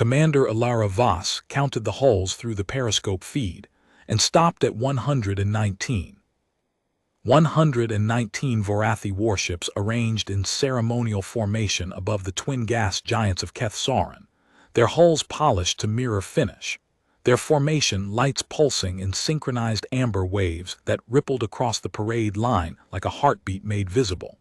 Commander Ilara Voss counted the hulls through the periscope feed and stopped at 119. 119 Vorrathi warships arranged in ceremonial formation above the twin gas giants of Kethsarin, their hulls polished to mirror finish, their formation lights pulsing in synchronized amber waves that rippled across the parade line like a heartbeat made visible.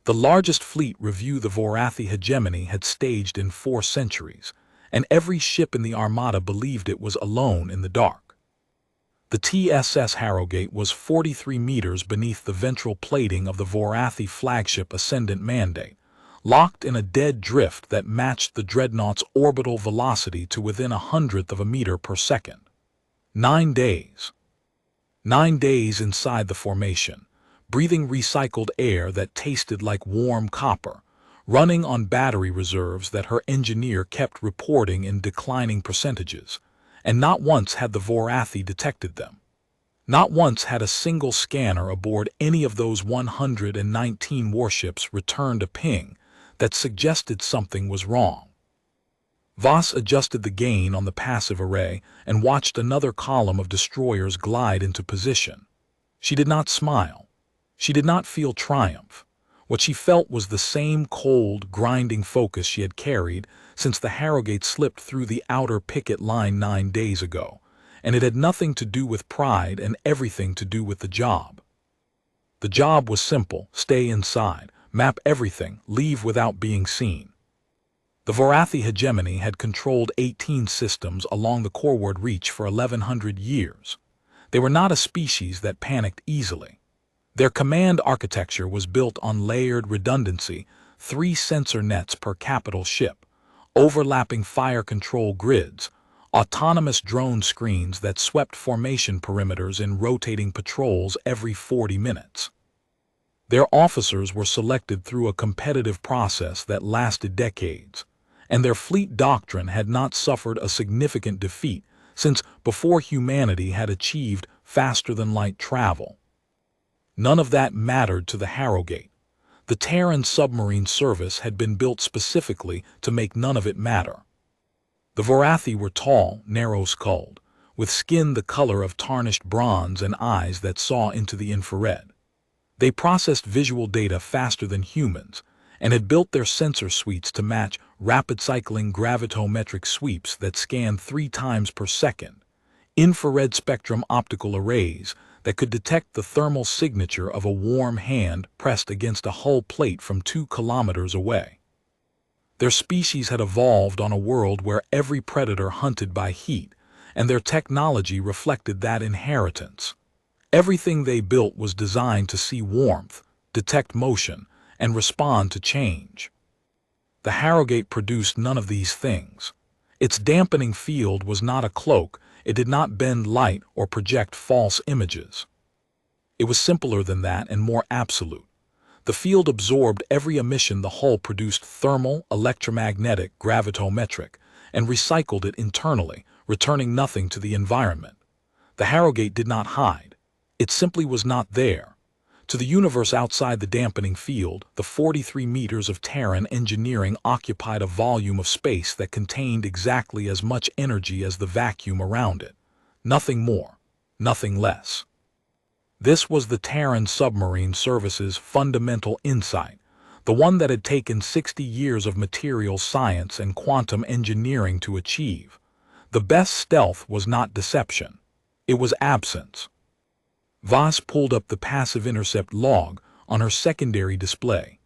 The largest fleet review the Vorrathi hegemony had staged in 4 centuries, and every ship in the armada believed it was alone in the dark. The TSS Harrogate was 43 meters beneath the ventral plating of the Vorrathi flagship Ascendant Mandate, locked in a dead drift that matched the dreadnought's orbital velocity to within 1/100th of a meter per second. 9 days. 9 days inside the formation, breathing recycled air that tasted like warm copper, running on battery reserves that her engineer kept reporting in declining percentages, and not once had the Vorrathi detected them. Not once had a single scanner aboard any of those 119 warships returned a ping that suggested something was wrong. Voss adjusted the gain on the passive array and watched another column of destroyers glide into position. She did not smile. She did not feel triumph. What she felt was the same cold, grinding focus she had carried since the Harrogate slipped through the outer picket line 9 days ago, and it had nothing to do with pride and everything to do with the job. The job was simple: stay inside, map everything, leave without being seen. The Vorrathi hegemony had controlled 18 systems along the Corward Reach for 1100 years. They were not a species that panicked easily. Their command architecture was built on layered redundancy, 3 sensor nets per capital ship, overlapping fire control grids, autonomous drone screens that swept formation perimeters in rotating patrols every 40 minutes. Their officers were selected through a competitive process that lasted decades, and their fleet doctrine had not suffered a significant defeat since before humanity had achieved faster-than-light travel. None of that mattered to the Harrogate. The Terran submarine service had been built specifically to make none of it matter. The Vorrathi were tall, narrow-skulled, with skin the color of tarnished bronze and eyes that saw into the infrared. They processed visual data faster than humans, and had built their sensor suites to match rapid-cycling gravitometric sweeps that scanned 3 times per second, infrared spectrum optical arrays that could detect the thermal signature of a warm hand pressed against a hull plate from 2 kilometers away. Their species had evolved on a world where every predator hunted by heat, and their technology reflected that inheritance. Everything they built was designed to see warmth, detect motion, and respond to change. The Harrogate produced none of these things. Its dampening field was not a cloak. It did not bend light or project false images. It was simpler than that and more absolute. The field absorbed every emission the hull produced: thermal, electromagnetic, gravitometric, and recycled it internally, returning nothing to the environment. The Harrogate did not hide. It simply was not there. To the universe outside the dampening field, the 43 meters of Terran engineering occupied a volume of space that contained exactly as much energy as the vacuum around it. Nothing more, nothing less. This was the Terran Submarine Service's fundamental insight, the one that had taken 60 years of materials science and quantum engineering to achieve. The best stealth was not deception. It was absence. Voss pulled up the passive intercept log on her secondary display.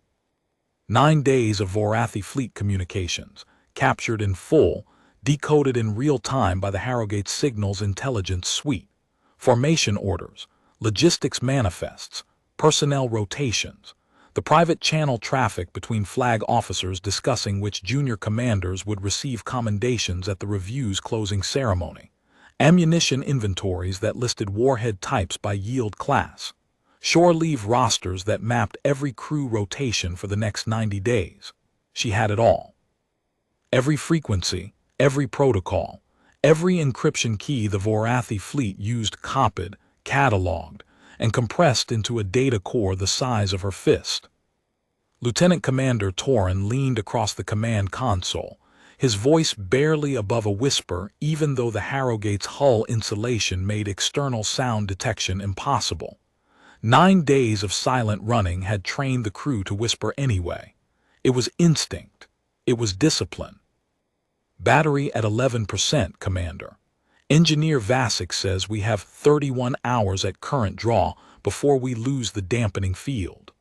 9 days of Vorrathi fleet communications, captured in full, decoded in real time by the Harrogate's signals intelligence suite, formation orders, logistics manifests, personnel rotations, the private channel traffic between flag officers discussing which junior commanders would receive commendations at the review's closing ceremony, ammunition inventories that listed warhead types by yield class, shore leave rosters that mapped every crew rotation for the next 90 days. She had it all. Every frequency, every protocol, every encryption key the Vorrathi fleet used copied, cataloged, and compressed into a data core the size of her fist. Lieutenant Commander Torin leaned across the command console, his voice barely above a whisper, even though the Harrogate's hull insulation made external sound detection impossible. 9 days of silent running had trained the crew to whisper anyway. It was instinct. It was discipline. Battery at 11%, Commander. Engineer Vasic says we have 31 hours at current draw before we lose the dampening field.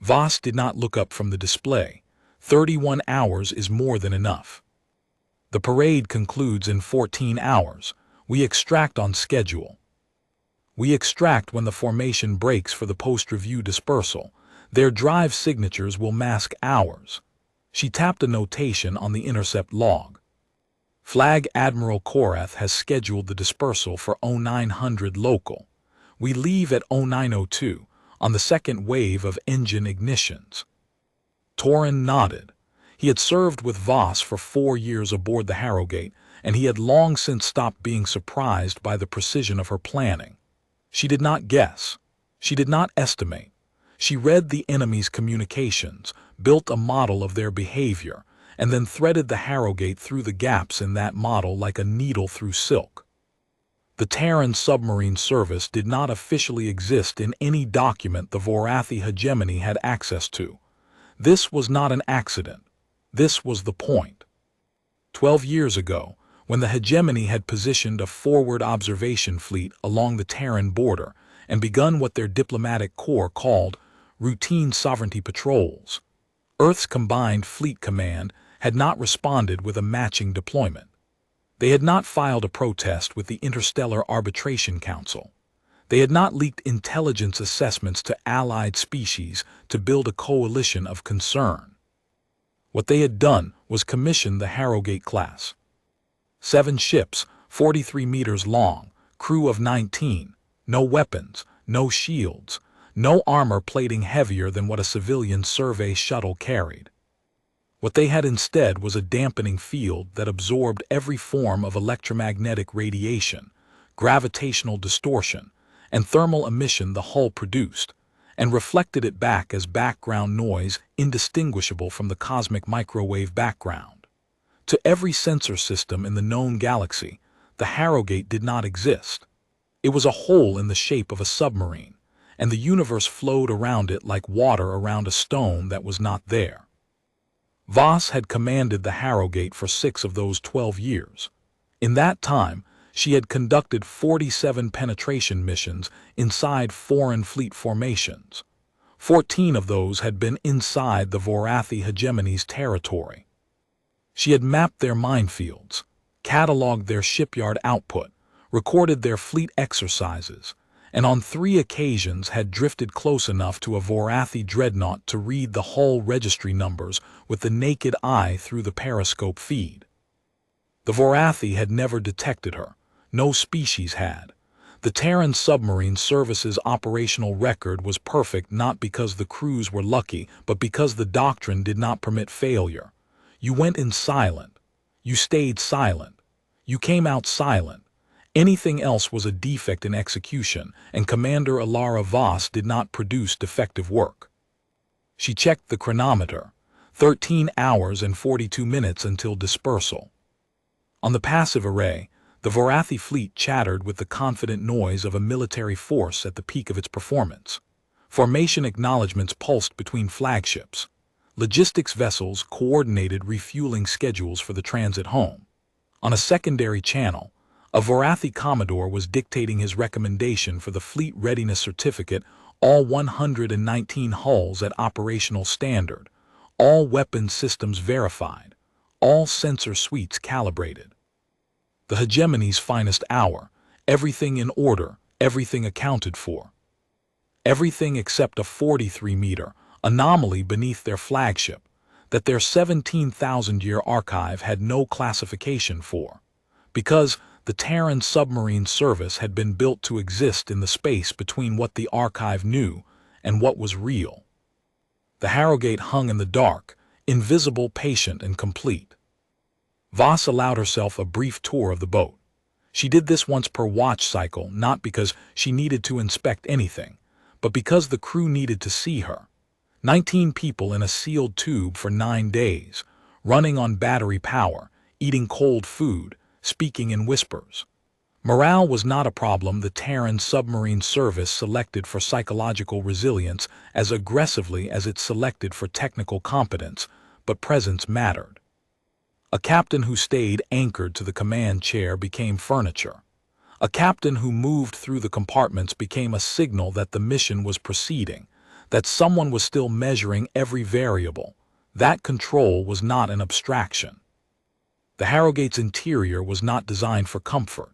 Voss did not look up from the display. 31 hours is more than enough. The parade concludes in 14 hours. We extract on schedule. We extract when the formation breaks for the post-review dispersal. Their drive signatures will mask ours. She tapped a notation on the intercept log. Flag Admiral Korath has scheduled the dispersal for 0900 local. We leave at 0902 on the second wave of engine ignitions. Torin nodded. He had served with Voss for 4 years aboard the Harrogate, and he had long since stopped being surprised by the precision of her planning. She did not guess. She did not estimate. She read the enemy's communications, built a model of their behavior, and then threaded the Harrogate through the gaps in that model like a needle through silk. The Terran submarine service did not officially exist in any document the Vorrathi hegemony had access to. This was not an accident. This was the point. 12 years ago, when the hegemony had positioned a forward observation fleet along the Terran border and begun what their diplomatic corps called routine sovereignty patrols, Earth's combined fleet command had not responded with a matching deployment. They had not filed a protest with the Interstellar Arbitration Council. They had not leaked intelligence assessments to allied species to build a coalition of concern. What they had done was commission the Harrogate class. 7 ships, 43 meters long, crew of 19, no weapons, no shields, no armor plating heavier than what a civilian survey shuttle carried. What they had instead was a dampening field that absorbed every form of electromagnetic radiation, gravitational distortion, and thermal emission the hull produced, and reflected it back as background noise indistinguishable from the cosmic microwave background. To every sensor system in the known galaxy, the Harrogate did not exist. It was a hole in the shape of a submarine, and the universe flowed around it like water around a stone that was not there. Voss had commanded the Harrogate for 6 of those 12 years. In that time, she had conducted 47 penetration missions inside foreign fleet formations. 14 of those had been inside the Vorrathi hegemony's territory. She had mapped their minefields, cataloged their shipyard output, recorded their fleet exercises, and on 3 occasions had drifted close enough to a Vorrathi dreadnought to read the hull registry numbers with the naked eye through the periscope feed. The Vorrathi had never detected her. No species had. The Terran Submarine Service's operational record was perfect not because the crews were lucky, but because the doctrine did not permit failure. You went in silent. You stayed silent. You came out silent. Anything else was a defect in execution, and Commander Alara Voss did not produce defective work. She checked the chronometer. 13 hours and 42 minutes until dispersal. On the passive array, the Vorrathi fleet chattered with the confident noise of a military force at the peak of its performance. Formation acknowledgments pulsed between flagships. Logistics vessels coordinated refueling schedules for the transit home. On a secondary channel, a Vorrathi Commodore was dictating his recommendation for the Fleet Readiness Certificate, all 119 hulls at operational standard, all weapons systems verified, all sensor suites calibrated. The hegemony's finest hour, everything in order, everything accounted for. Everything except a 43-meter anomaly beneath their flagship that their 17,000-year archive had no classification for, because the Terran Submarine Service had been built to exist in the space between what the archive knew and what was real. The Harrogate hung in the dark, invisible, patient, and complete. Voss allowed herself a brief tour of the boat. She did this once per watch cycle, not because she needed to inspect anything, but because the crew needed to see her. 19 people in a sealed tube for 9 days, running on battery power, eating cold food, speaking in whispers. Morale was not a problem the Terran submarine service selected for psychological resilience as aggressively as it selected for technical competence, but presence mattered. A captain who stayed anchored to the command chair became furniture. A captain who moved through the compartments became a signal that the mission was proceeding, that someone was still measuring every variable. That control was not an abstraction. The Harrogate's interior was not designed for comfort.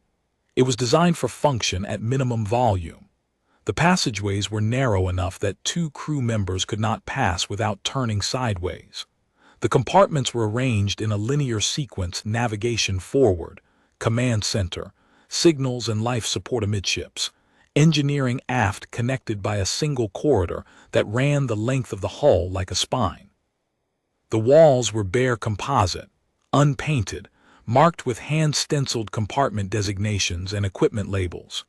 It was designed for function at minimum volume. The passageways were narrow enough that two crew members could not pass without turning sideways. The compartments were arranged in a linear sequence: navigation forward, command center, signals and life support amidships, engineering aft, connected by a single corridor that ran the length of the hull like a spine. The walls were bare composite, unpainted, marked with hand-stenciled compartment designations and equipment labels.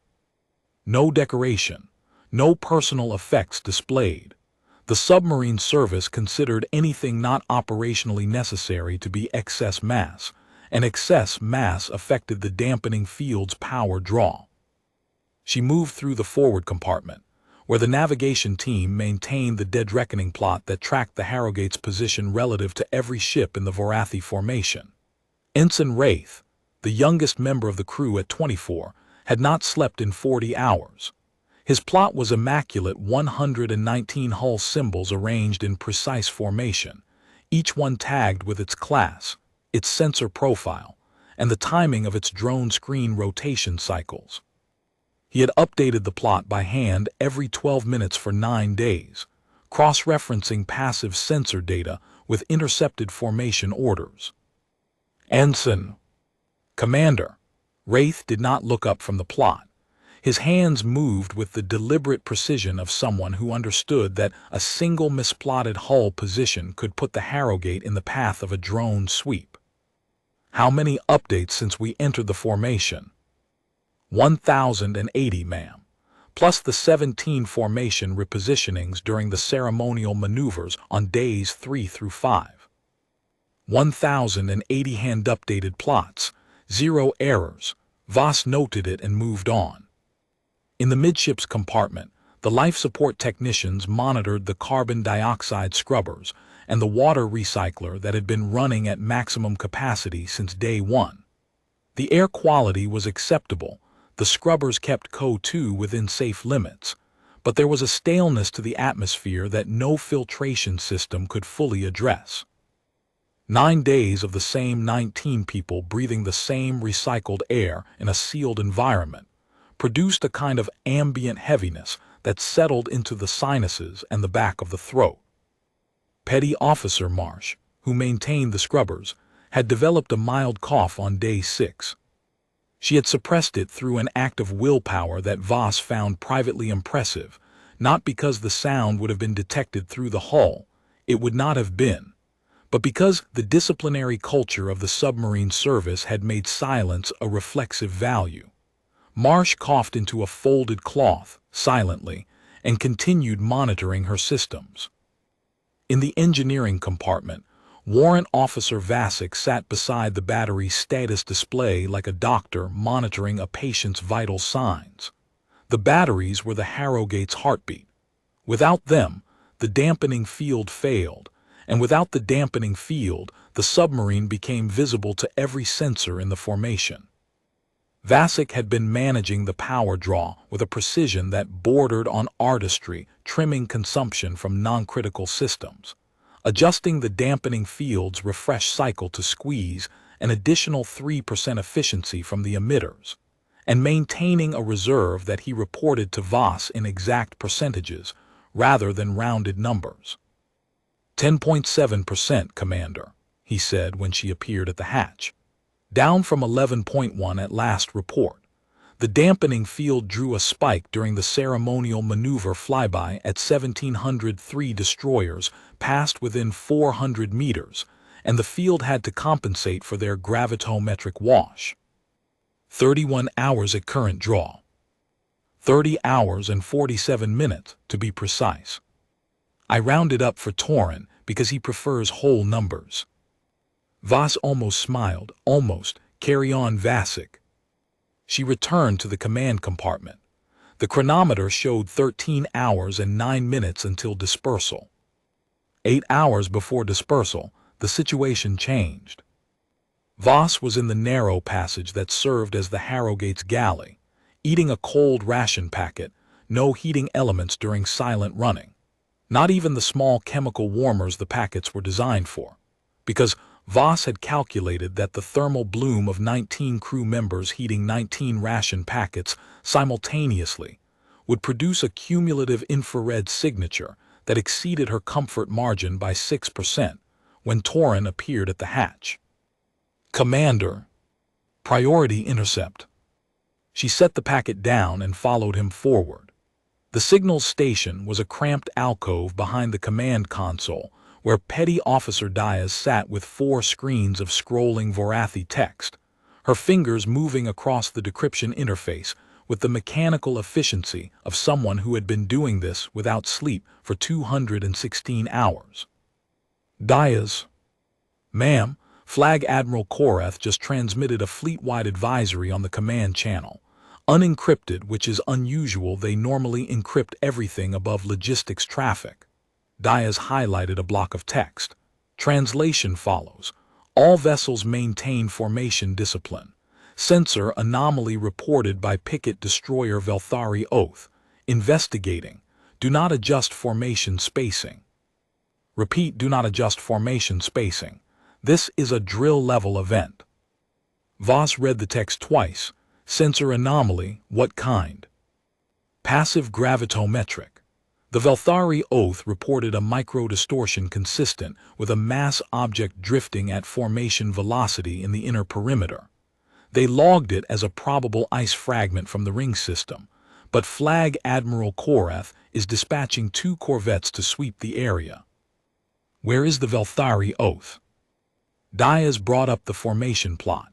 No decoration, no personal effects displayed. The submarine service considered anything not operationally necessary to be excess mass, and excess mass affected the dampening field's power draw. She moved through the forward compartment, where the navigation team maintained the dead reckoning plot that tracked the Harrogate's position relative to every ship in the Vorrathi formation. Ensign Wraith, the youngest member of the crew at 24, had not slept in 40 hours. His plot was immaculate: 119 hull symbols arranged in precise formation, each one tagged with its class, its sensor profile, and the timing of its drone screen rotation cycles. He had updated the plot by hand every 12 minutes for 9 days, cross-referencing passive sensor data with intercepted formation orders. Ensign. Commander. Wraith did not look up from the plot. His hands moved with the deliberate precision of someone who understood that a single misplotted hull position could put the Harrogate in the path of a drone sweep. How many updates since we entered the formation? 1,080, ma'am, plus the 17 formation repositionings during the ceremonial maneuvers on days 3 through 5. 1,080 hand-updated plots, 0 errors. Voss noted it and moved on. In the midships compartment, the life support technicians monitored the carbon dioxide scrubbers and the water recycler that had been running at maximum capacity since day 1. The air quality was acceptable. The scrubbers kept CO2 within safe limits, but there was a staleness to the atmosphere that no filtration system could fully address. 9 days of the same 19 people breathing the same recycled air in a sealed environment produced a kind of ambient heaviness that settled into the sinuses and the back of the throat. Petty Officer Marsh, who maintained the scrubbers, had developed a mild cough on day 6. She had suppressed it through an act of willpower that Voss found privately impressive, not because the sound would have been detected through the hull, it would not have been, but because the disciplinary culture of the submarine service had made silence a reflexive value. Marsh coughed into a folded cloth, silently, and continued monitoring her systems. In the engineering compartment, Warrant Officer Vasic sat beside the battery's status display like a doctor monitoring a patient's vital signs. The batteries were the Harrogate's heartbeat. Without them, the dampening field failed, and without the dampening field, the submarine became visible to every sensor in the formation. Vasic had been managing the power draw with a precision that bordered on artistry, trimming consumption from non-critical systems, adjusting the dampening field's refresh cycle to squeeze an additional 3% efficiency from the emitters, and maintaining a reserve that he reported to Voss in exact percentages rather than rounded numbers. 10.7%, Commander, he said when she appeared at the hatch. Down from 11.1 at last report. The dampening field drew a spike during the ceremonial maneuver flyby at 1,703 destroyers passed within 400 meters, and the field had to compensate for their gravitometric wash. 31 hours at current draw. 30 hours and 47 minutes, to be precise. I rounded up for Torin because he prefers whole numbers. Voss almost smiled. Almost. Carry on, Vasek. She returned to the command compartment. The chronometer showed 13 hours and 9 minutes until dispersal. 8 hours before dispersal, the situation changed. Voss was in the narrow passage that served as the Harrowgate's galley, eating a cold ration packet, no heating elements during silent running. Not even the small chemical warmers the packets were designed for, because Voss had calculated that the thermal bloom of 19 crew members heating 19 ration packets simultaneously would produce a cumulative infrared signature that exceeded her comfort margin by 6% when Torin appeared at the hatch. "Commander, priority intercept." She set the packet down and followed him forward. The signals station was a cramped alcove behind the command console where Petty Officer Diaz sat with 4 screens of scrolling Vorrathi text, her fingers moving across the decryption interface with the mechanical efficiency of someone who had been doing this without sleep for 216 hours. "Diaz." "Ma'am, Flag Admiral Korath just transmitted a fleet-wide advisory on the command channel. Unencrypted, which is unusual. They normally encrypt everything above logistics traffic." Diaz highlighted a block of text. Translation follows. "All vessels maintain formation discipline. Sensor anomaly reported by Picket Destroyer Vorrathi Oath. Investigating. Do not adjust formation spacing." Repeat, do not adjust formation spacing. This is a drill-level event. Voss read the text twice. Sensor anomaly, what kind? Passive gravitometric. The Vorrathi Oath reported a micro-distortion consistent with a mass object drifting at formation velocity in the inner perimeter. They logged it as a probable ice fragment from the ring system, but Flag Admiral Korath is dispatching 2 corvettes to sweep the area. "Where is the Vorrathi Oath?" Diaz brought up the formation plot.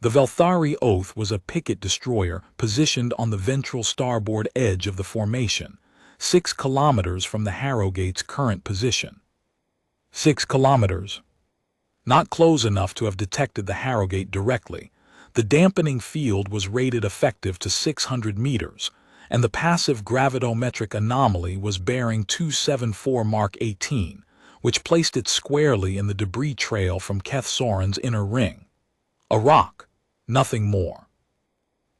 The Vorrathi Oath was a Picket destroyer positioned on the ventral starboard edge of the formation, 6 kilometers from the Harrowgate's current position. 6 kilometers. Not close enough to have detected the Harrowgate directly. The dampening field was rated effective to 600 meters, and the passive gravitometric anomaly was bearing 274 Mark 18, which placed it squarely in the debris trail from Keth Soren's inner ring. A rock, nothing more.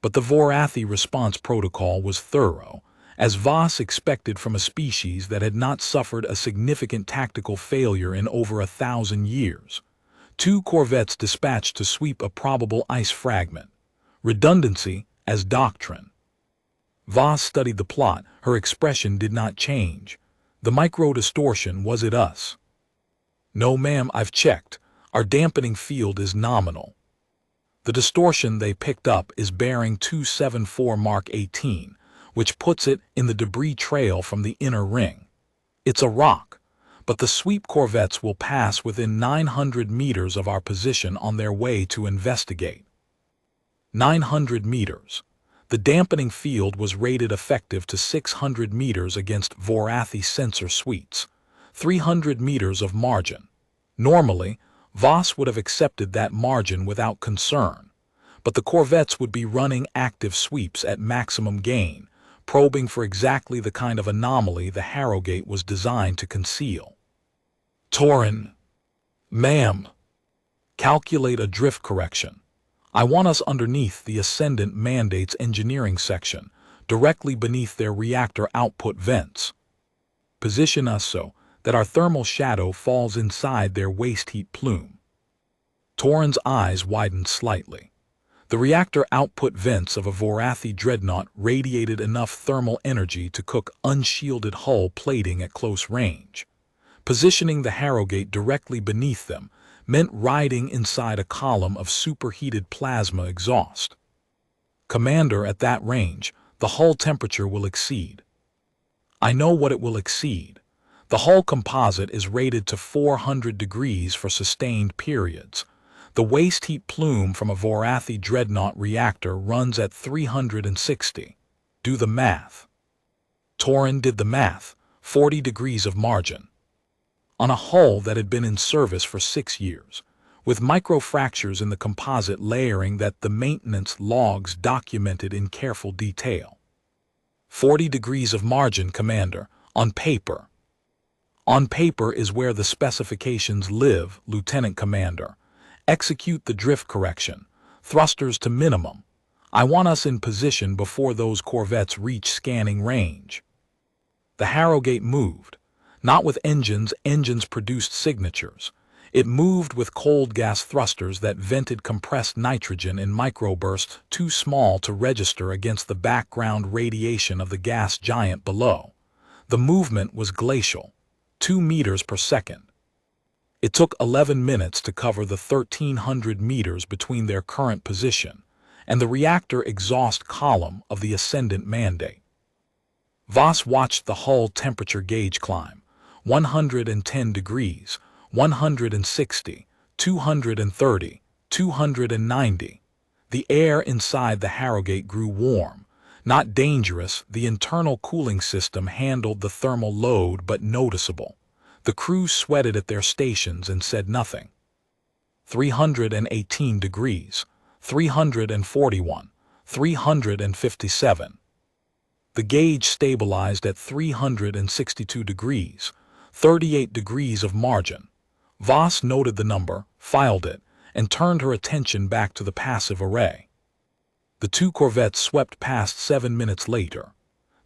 But the Vorrathi response protocol was thorough, as Voss expected from a species that had not suffered a significant tactical failure in over 1,000 years. 2 corvettes dispatched to sweep a probable ice fragment. Redundancy as doctrine. Voss studied the plot. Her expression did not change. "The micro-distortion, was it us?" "No, ma'am, I've checked. Our dampening field is nominal. The distortion they picked up is bearing 274 Mark 18, which puts it in the debris trail from the inner ring. It's a rock, but the sweep corvettes will pass within 900 meters of our position on their way to investigate." 900 meters. The dampening field was rated effective to 600 meters against Vorrathi sensor suites, 300 meters of margin. Normally, Voss would have accepted that margin without concern, but the corvettes would be running active sweeps at maximum gain, probing for exactly the kind of anomaly the Harrowgate was designed to conceal. "Torin." "Ma'am." "Calculate a drift correction. I want us underneath the Ascendant Mandate's engineering section, directly beneath their reactor output vents. Position us so that our thermal shadow falls inside their waste heat plume." Torin's eyes widened slightly. The reactor output vents of a Vorrathi dreadnought radiated enough thermal energy to cook unshielded hull plating at close range. Positioning the Harrowgate directly beneath them meant riding inside a column of superheated plasma exhaust. "Commander, at that range, the hull temperature will exceed." "I know what it will exceed. The hull composite is rated to 400 degrees for sustained periods. The waste heat plume from a Vorrathi dreadnought reactor runs at 360. Do the math." Torin did the math. 40 degrees of margin. On a hull that had been in service for 6 years, with microfractures in the composite layering that the maintenance logs documented in careful detail. 40 degrees of margin, Commander, on paper. On paper is where the specifications live, Lieutenant Commander. Execute the drift correction. Thrusters to minimum. I want us in position before those corvettes reach scanning range. The Harrogate moved. Not with engines, engines produced signatures. It moved with cold gas thrusters that vented compressed nitrogen in microbursts too small to register against the background radiation of the gas giant below. The movement was glacial, 2 meters per second. It took 11 minutes to cover the 1,300 meters between their current position and the reactor exhaust column of the ascendant mandate. Voss watched the hull temperature gauge climb, 110 degrees, 160, 230, 290. The air inside the Harrogate grew warm. Not dangerous, the internal cooling system handled the thermal load but noticeable. The crew sweated at their stations and said nothing. 318 degrees, 341, 357. The gauge stabilized at 362 degrees, 38 degrees of margin. Voss noted the number, filed it, and turned her attention back to the passive array. The 2 corvettes swept past 7 minutes later.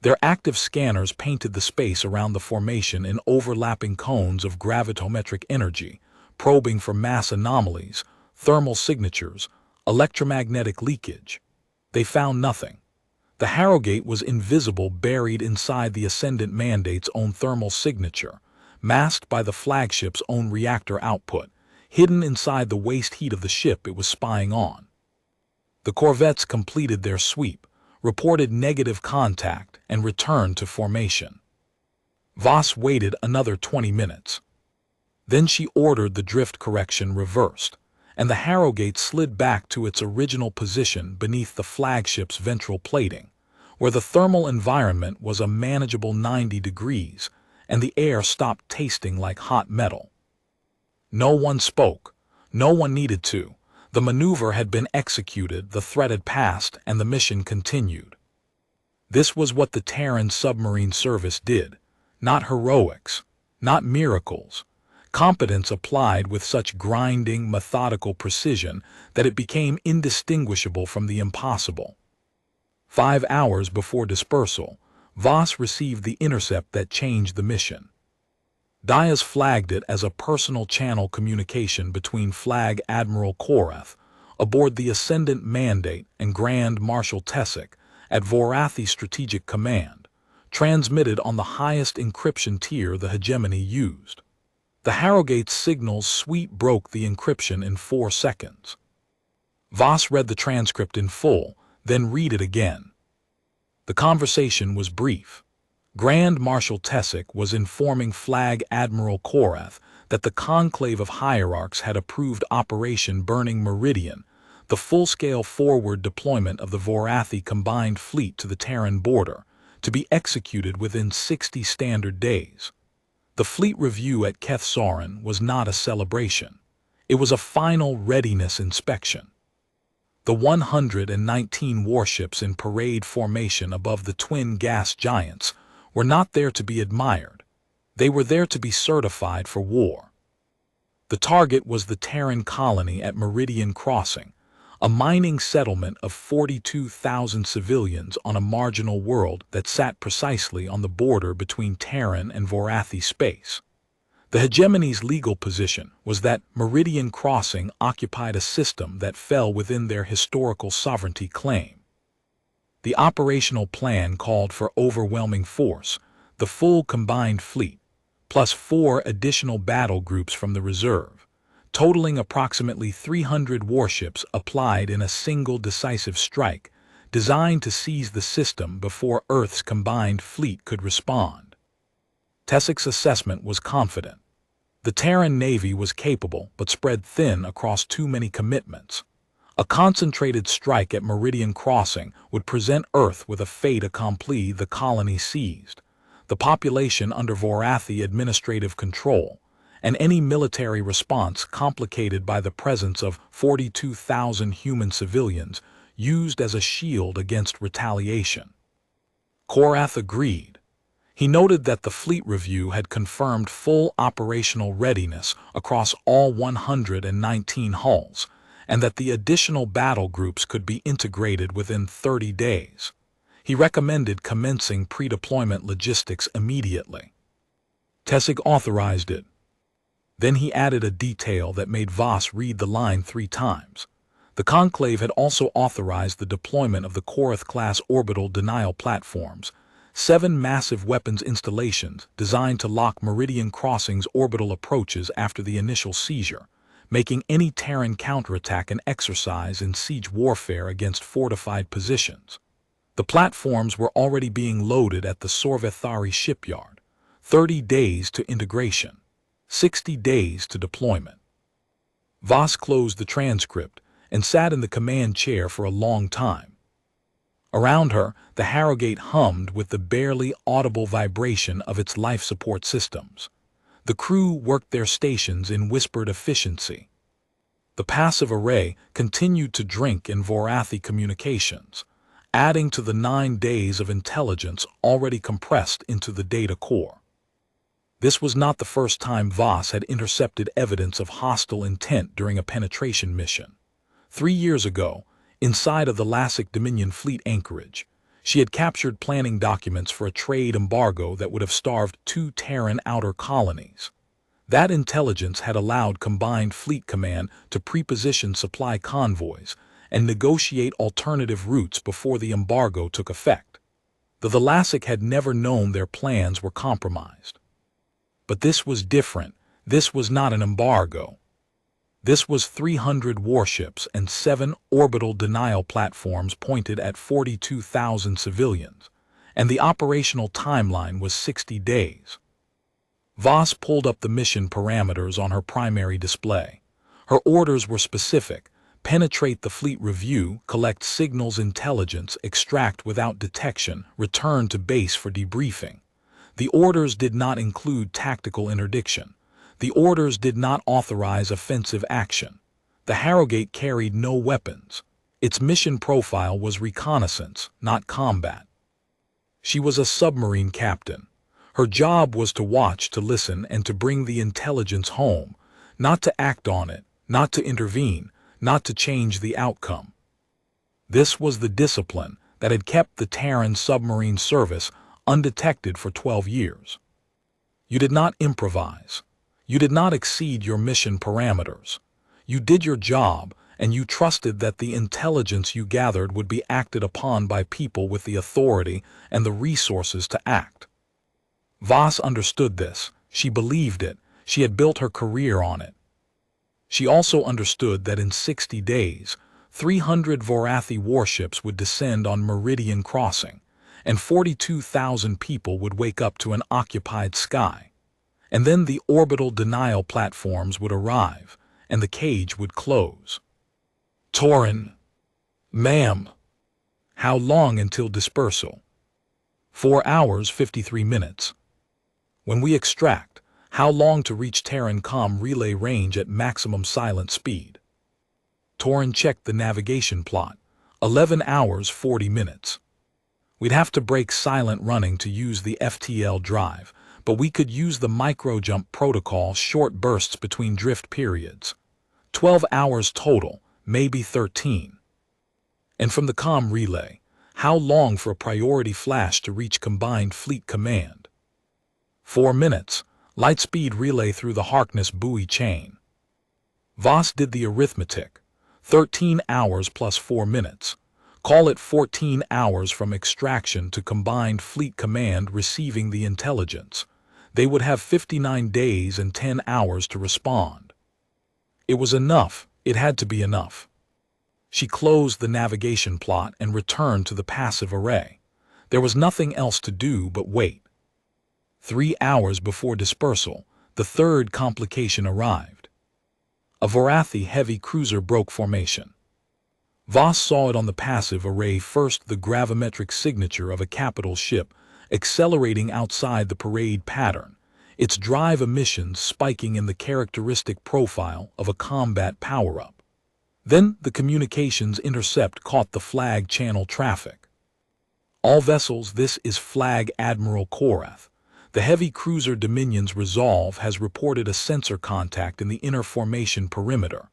Their active scanners painted the space around the formation in overlapping cones of gravitometric energy, probing for mass anomalies, thermal signatures, electromagnetic leakage. They found nothing. The Harrogate was invisible, buried inside the ascendant mandate's own thermal signature, masked by the flagship's own reactor output, hidden inside the waste heat of the ship it was spying on. The corvettes completed their sweep, reported negative contact, and returned to formation. Voss waited another 20 minutes. Then she ordered the drift correction reversed, and the Harrogate slid back to its original position beneath the flagship's ventral plating, where the thermal environment was a manageable 90 degrees, and the air stopped tasting like hot metal. No one spoke. No one needed to. The maneuver had been executed, the threat had passed, and the mission continued. This was what the Terran submarine service did. Not heroics, not miracles. Competence applied with such grinding, methodical precision that it became indistinguishable from the impossible. 5 hours before dispersal, Voss received the intercept that changed the mission. Diaz flagged it as a personal channel communication between Flag Admiral Korath, aboard the Ascendant Mandate, and Grand Marshal Tessic, at Vorrathi Strategic Command, transmitted on the highest encryption tier the hegemony used. The Harrogate's signal's sweep broke the encryption in 4 seconds. Voss read the transcript in full, then read it again. The conversation was brief. Grand Marshal Tessic was informing Flag Admiral Korath that the conclave of hierarchs had approved Operation Burning Meridian, the full-scale forward deployment of the Vorrathi combined fleet to the Terran border, to be executed within 60 standard days. The fleet review at Keth Soren was not a celebration. It was a final readiness inspection. The 119 warships in parade formation above the twin gas giants were not there to be admired. They were there to be certified for war. The target was the Terran colony at Meridian Crossing, a mining settlement of 42,000 civilians on a marginal world that sat precisely on the border between Terran and Vorrathi space. The hegemony's legal position was that Meridian Crossing occupied a system that fell within their historical sovereignty claim. The operational plan called for overwhelming force, the full combined fleet, plus 4 additional battle groups from the reserve, totaling approximately 300 warships applied in a single decisive strike, designed to seize the system before Earth's combined fleet could respond. Tessic's assessment was confident. The Terran Navy was capable but spread thin across too many commitments. A concentrated strike at Meridian Crossing would present Earth with a fait accompli: the colony seized, the population under Vorrathi administrative control, and any military response complicated by the presence of 42,000 human civilians used as a shield against retaliation. Vorrathi agreed. He noted that the fleet review had confirmed full operational readiness across all 119 hulls, and that the additional battle groups could be integrated within 30 days. He recommended commencing pre-deployment logistics immediately. Tessig authorized it. Then he added a detail that made Voss read the line 3 times. The Conclave had also authorized the deployment of the Vorrathi-class orbital denial platforms, 7 massive weapons installations designed to lock Meridian Crossing's orbital approaches after the initial seizure, making any Terran counterattack an exercise in siege warfare against fortified positions. The platforms were already being loaded at the Vorrathi shipyard. 30 days to integration, 60 days to deployment. Voss closed the transcript and sat in the command chair for a long time. Around her, the Harrogate hummed with the barely audible vibration of its life support systems. The crew worked their stations in whispered efficiency. The passive array continued to drink in Vorrathi communications, adding to the 9 days of intelligence already compressed into the data core. This was not the first time Voss had intercepted evidence of hostile intent during a penetration mission. 3 years ago, inside of the Lassic Dominion fleet anchorage, she had captured planning documents for a trade embargo that would have starved 2 Terran outer colonies. That intelligence had allowed Combined Fleet Command to preposition supply convoys and negotiate alternative routes before the embargo took effect. The Lassic had never known their plans were compromised. But this was different. This was not an embargo. This was 300 warships and 7 orbital denial platforms pointed at 42,000 civilians, and the operational timeline was 60 days. Voss pulled up the mission parameters on her primary display. Her orders were specific: penetrate the fleet review, collect signals intelligence, extract without detection, return to base for debriefing. The orders did not include tactical interdiction. The orders did not authorize offensive action. The Harrogate carried no weapons. Its mission profile was reconnaissance, not combat. She was a submarine captain. Her job was to watch, to listen, and to bring the intelligence home, not to act on it, not to intervene, not to change the outcome. This was the discipline that had kept the Terran submarine service undetected for 12 years. You did not improvise. You did not exceed your mission parameters. You did your job, and you trusted that the intelligence you gathered would be acted upon by people with the authority and the resources to act. Voss understood this. She believed it. She had built her career on it. She also understood that in 60 days, 300 Vorrathi warships would descend on Meridian Crossing, and 42,000 people would wake up to an occupied sky. And then the orbital denial platforms would arrive, and the cage would close. Torin. Ma'am. How long until dispersal? 4 hours, 53 minutes. When we extract, how long to reach Terran comm relay range at maximum silent speed? Torin checked the navigation plot. 11 hours, 40 minutes. We'd have to break silent running to use the FTL drive, but we could use the microjump protocol, short bursts between drift periods. 12 hours total, maybe 13. And from the comm relay, how long for a priority flash to reach Combined Fleet Command? 4 minutes, lightspeed relay through the Harkness buoy chain. Voss did the arithmetic. 13 hours plus 4 minutes. Call it 14 hours from extraction to Combined Fleet Command receiving the intelligence. They would have 59 days and 10 hours to respond. It was enough. It had to be enough. She closed the navigation plot and returned to the passive array. There was nothing else to do but wait. 3 hours before dispersal, the third complication arrived. A Vorrathi heavy cruiser broke formation. Voss saw it on the passive array first, the gravimetric signature of a capital ship, accelerating outside the parade pattern. its drive emissions spiking in the characteristic profile of a combat power-up. Then the communications intercept caught the flag channel traffic. All vessels, this is Flag Admiral Vorrathi. The heavy cruiser Dominion's Resolve has reported a sensor contact in the inner formation perimeter.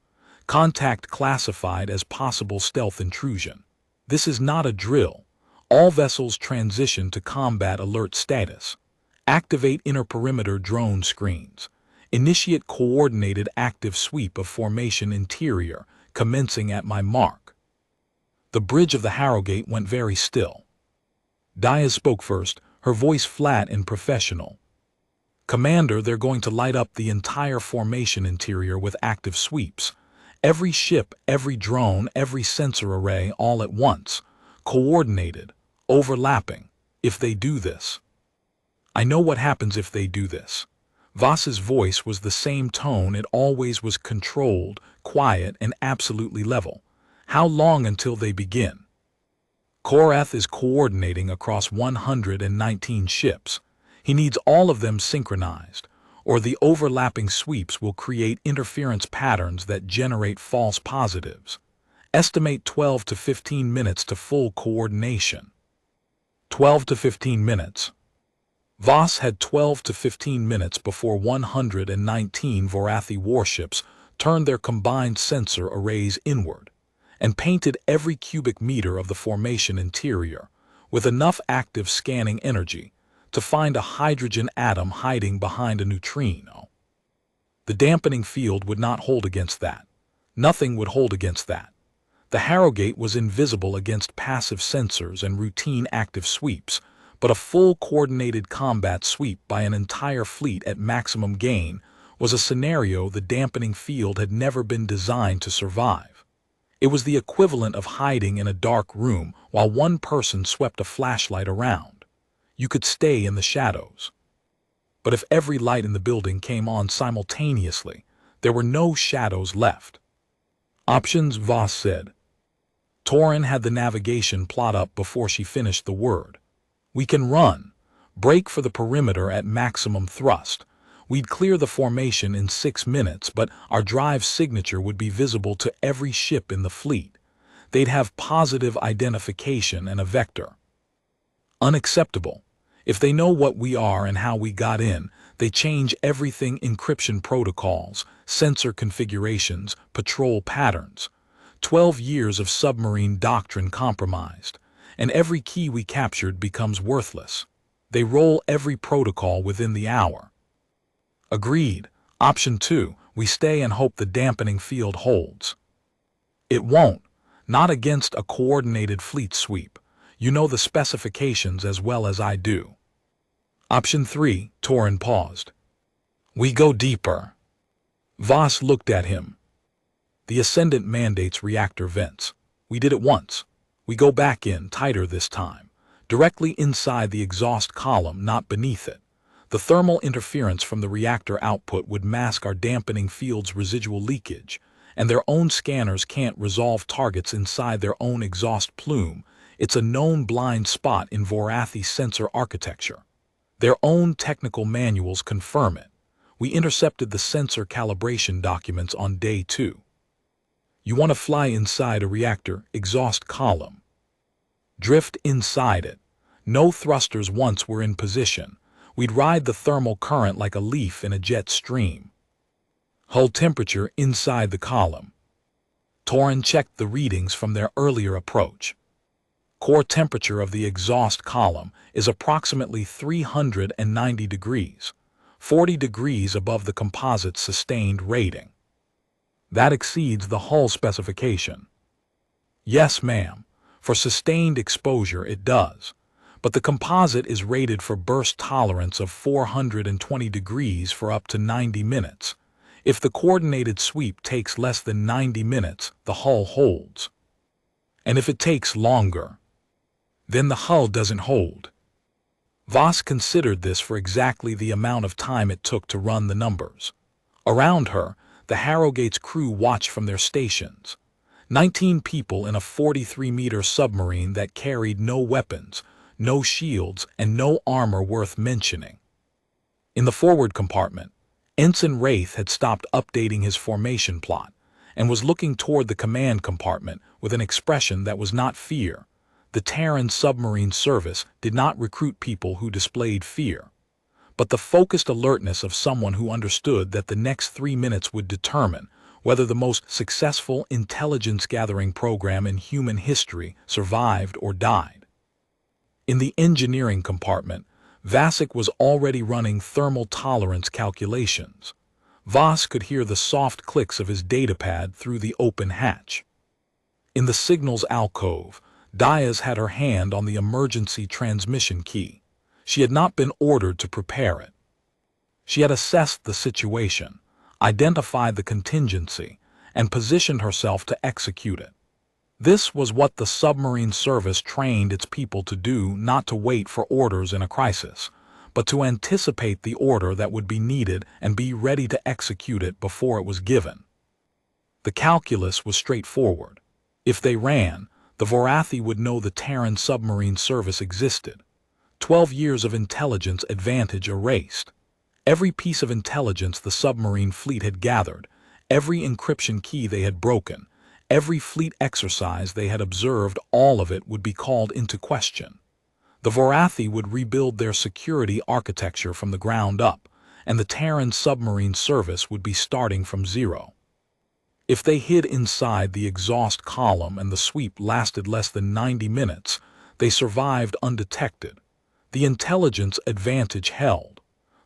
Contact classified as possible stealth intrusion. This is not a drill. All vessels transition to combat alert status. Activate inner perimeter drone screens. Initiate coordinated active sweep of formation interior, commencing at my mark. The bridge of the Harrogate went very still. Diaz spoke first, her voice flat and professional. Commander, they're going to light up the entire formation interior with active sweeps. Every ship, every drone, every sensor array all at once. Coordinated, overlapping. If they do this. I know what happens if they do this. Voss's voice was the same tone it always was, controlled, quiet, and absolutely level. How long until they begin? Vorrathi is coordinating across 119 ships. He needs all of them synchronized, or the overlapping sweeps will create interference patterns that generate false positives. Estimate 12 to 15 minutes to full coordination. 12 to 15 minutes. Voss had 12 to 15 minutes before 119 Vorrathi warships turned their combined sensor arrays inward and painted every cubic meter of the formation interior with enough active scanning energy to find a hydrogen atom hiding behind a neutrino. The dampening field would not hold against that. Nothing would hold against that. The Harrogate was invisible against passive sensors and routine active sweeps, but a full coordinated combat sweep by an entire fleet at maximum gain was a scenario the dampening field had never been designed to survive. It was the equivalent of hiding in a dark room while one person swept a flashlight around. You could stay in the shadows. But if every light in the building came on simultaneously, there were no shadows left. Options, Voss said. Torin had the navigation plot up before she finished the word. We can run, brake for the perimeter at maximum thrust. We'd clear the formation in 6 minutes, but our drive signature would be visible to every ship in the fleet. They'd have positive identification and a vector. Unacceptable. If they know what we are and how we got in, they change everything: encryption protocols, sensor configurations, patrol patterns. 12 years of submarine doctrine compromised, and every key we captured becomes worthless. They roll every protocol within the hour. Agreed. Option 2, we stay and hope the dampening field holds. It won't. Not against a coordinated fleet sweep. You know the specifications as well as I do. Option 3, Torin paused. We go deeper. Voss looked at him. The Ascendant mandates reactor vents. We did it once. We go back in, tighter this time. Directly inside the exhaust column, not beneath it. The thermal interference from the reactor output would mask our dampening field's residual leakage, and their own scanners can't resolve targets inside their own exhaust plume. It's a known blind spot in Vorrathi sensor architecture. Their own technical manuals confirm it. We intercepted the sensor calibration documents on day 2. You want to fly inside a reactor exhaust column. Drift inside it. No thrusters once we're in position. We'd ride the thermal current like a leaf in a jet stream. Hull temperature inside the column. Torin checked the readings from their earlier approach. Core temperature of the exhaust column is approximately 390 degrees, 40 degrees above the composite's sustained rating. That exceeds the hull specification. Yes, ma'am. For sustained exposure it does. But the composite is rated for burst tolerance of 420 degrees for up to 90 minutes. If the coordinated sweep takes less than 90 minutes, the hull holds. And if it takes longer, then the hull doesn't hold. Voss considered this for exactly the amount of time it took to run the numbers. Around her, the Harrogate's crew watched from their stations. 19 people in a 43-meter submarine that carried no weapons, no shields, and no armor worth mentioning. In the forward compartment, Ensign Wraith had stopped updating his formation plot and was looking toward the command compartment with an expression that was not fear. The Terran submarine service did not recruit people who displayed fear, but the focused alertness of someone who understood that the next 3 minutes would determine whether the most successful intelligence-gathering program in human history survived or died. In the engineering compartment, Vasek was already running thermal tolerance calculations. Voss could hear the soft clicks of his datapad through the open hatch. In the signals alcove, Diaz had her hand on the emergency transmission key. She had not been ordered to prepare it. She had assessed the situation, identified the contingency, and positioned herself to execute it. This was what the submarine service trained its people to do, not to wait for orders in a crisis, but to anticipate the order that would be needed and be ready to execute it before it was given. The calculus was straightforward. If they ran, the Vorrathi would know the Terran submarine service existed. 12 years of intelligence advantage erased. Every piece of intelligence the submarine fleet had gathered, every encryption key they had broken, every fleet exercise they had observed, all of it would be called into question. The Vorrathi would rebuild their security architecture from the ground up, and the Terran submarine service would be starting from zero. If they hid inside the exhaust column and the sweep lasted less than 90 minutes, they survived undetected. The intelligence advantage held.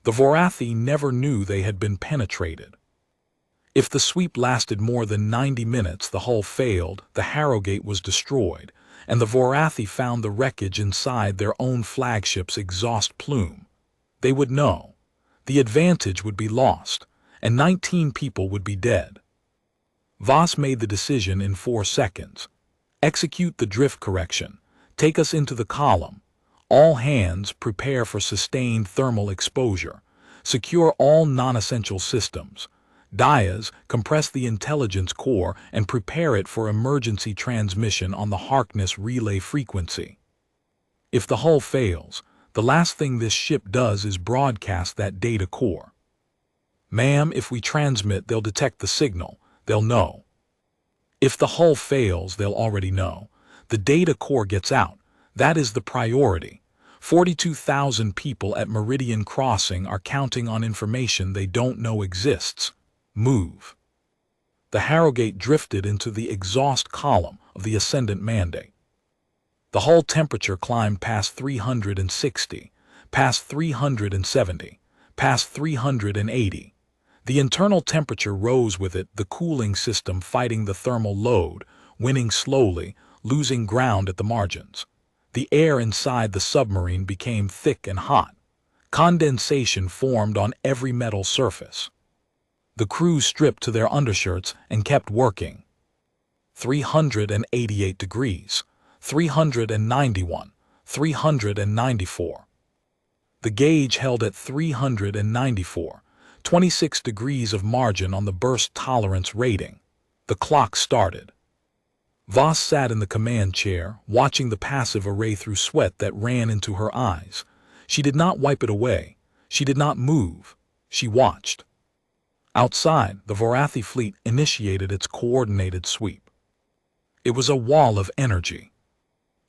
The Vorrathi never knew they had been penetrated. If the sweep lasted more than 90 minutes, the hull failed, the Harrogate was destroyed, and the Vorrathi found the wreckage inside their own flagship's exhaust plume. They would know. The advantage would be lost, and 19 people would be dead. Voss made the decision in 4 seconds. Execute the drift correction. Take us into the column. All hands prepare for sustained thermal exposure. Secure all non-essential systems. Diaz, compress the intelligence core and prepare it for emergency transmission on the Harkness relay frequency. If the hull fails, the last thing this ship does is broadcast that data core. Ma'am, if we transmit, they'll detect the signal. They'll know. If the hull fails, they'll already know. The data core gets out. That is the priority. 42,000 people at Meridian Crossing are counting on information they don't know exists. Move. The Harrogate drifted into the exhaust column of the Ascendant Mandate. The hull temperature climbed past 360, past 370, past 380. The internal temperature rose with it, the cooling system fighting the thermal load, winning slowly, losing ground at the margins. The air inside the submarine became thick and hot. Condensation formed on every metal surface. The crew stripped to their undershirts and kept working. 388 degrees, 391, 394. The gauge held at 394, 26 degrees of margin on the burst tolerance rating. The clock started. Voss sat in the command chair, watching the passive array through sweat that ran into her eyes. She did not wipe it away. She did not move. She watched. Outside, the Vorrathi fleet initiated its coordinated sweep. It was a wall of energy.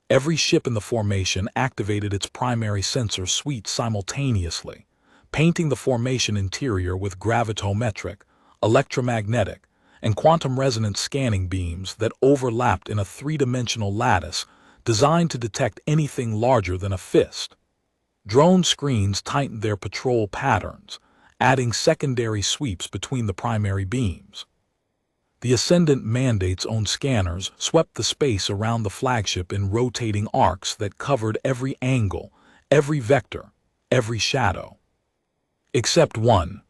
Every ship in the formation activated its primary sensor suite simultaneously, painting the formation interior with gravitometric, electromagnetic, and quantum resonance scanning beams that overlapped in a 3-dimensional lattice designed to detect anything larger than a fist. Drone screens tightened their patrol patterns, adding secondary sweeps between the primary beams. The Ascendant Mandate's own scanners swept the space around the flagship in rotating arcs that covered every angle, every vector, every shadow. Except one.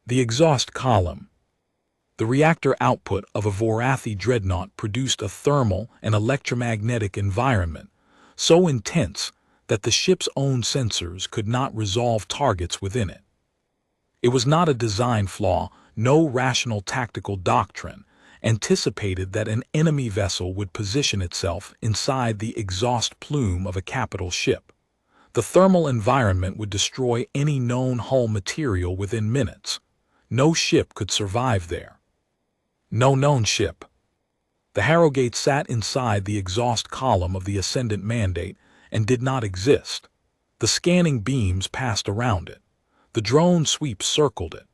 The exhaust column. The reactor output of a Vorrathi dreadnought produced a thermal and electromagnetic environment so intense that the ship's own sensors could not resolve targets within it. It was not a design flaw. No rational tactical doctrine anticipated that an enemy vessel would position itself inside the exhaust plume of a capital ship. The thermal environment would destroy any known hull material within minutes. No ship could survive there. No known ship. The Harrogate sat inside the exhaust column of the Ascendant Mandate and did not exist. The scanning beams passed around it. The drone sweeps circled it.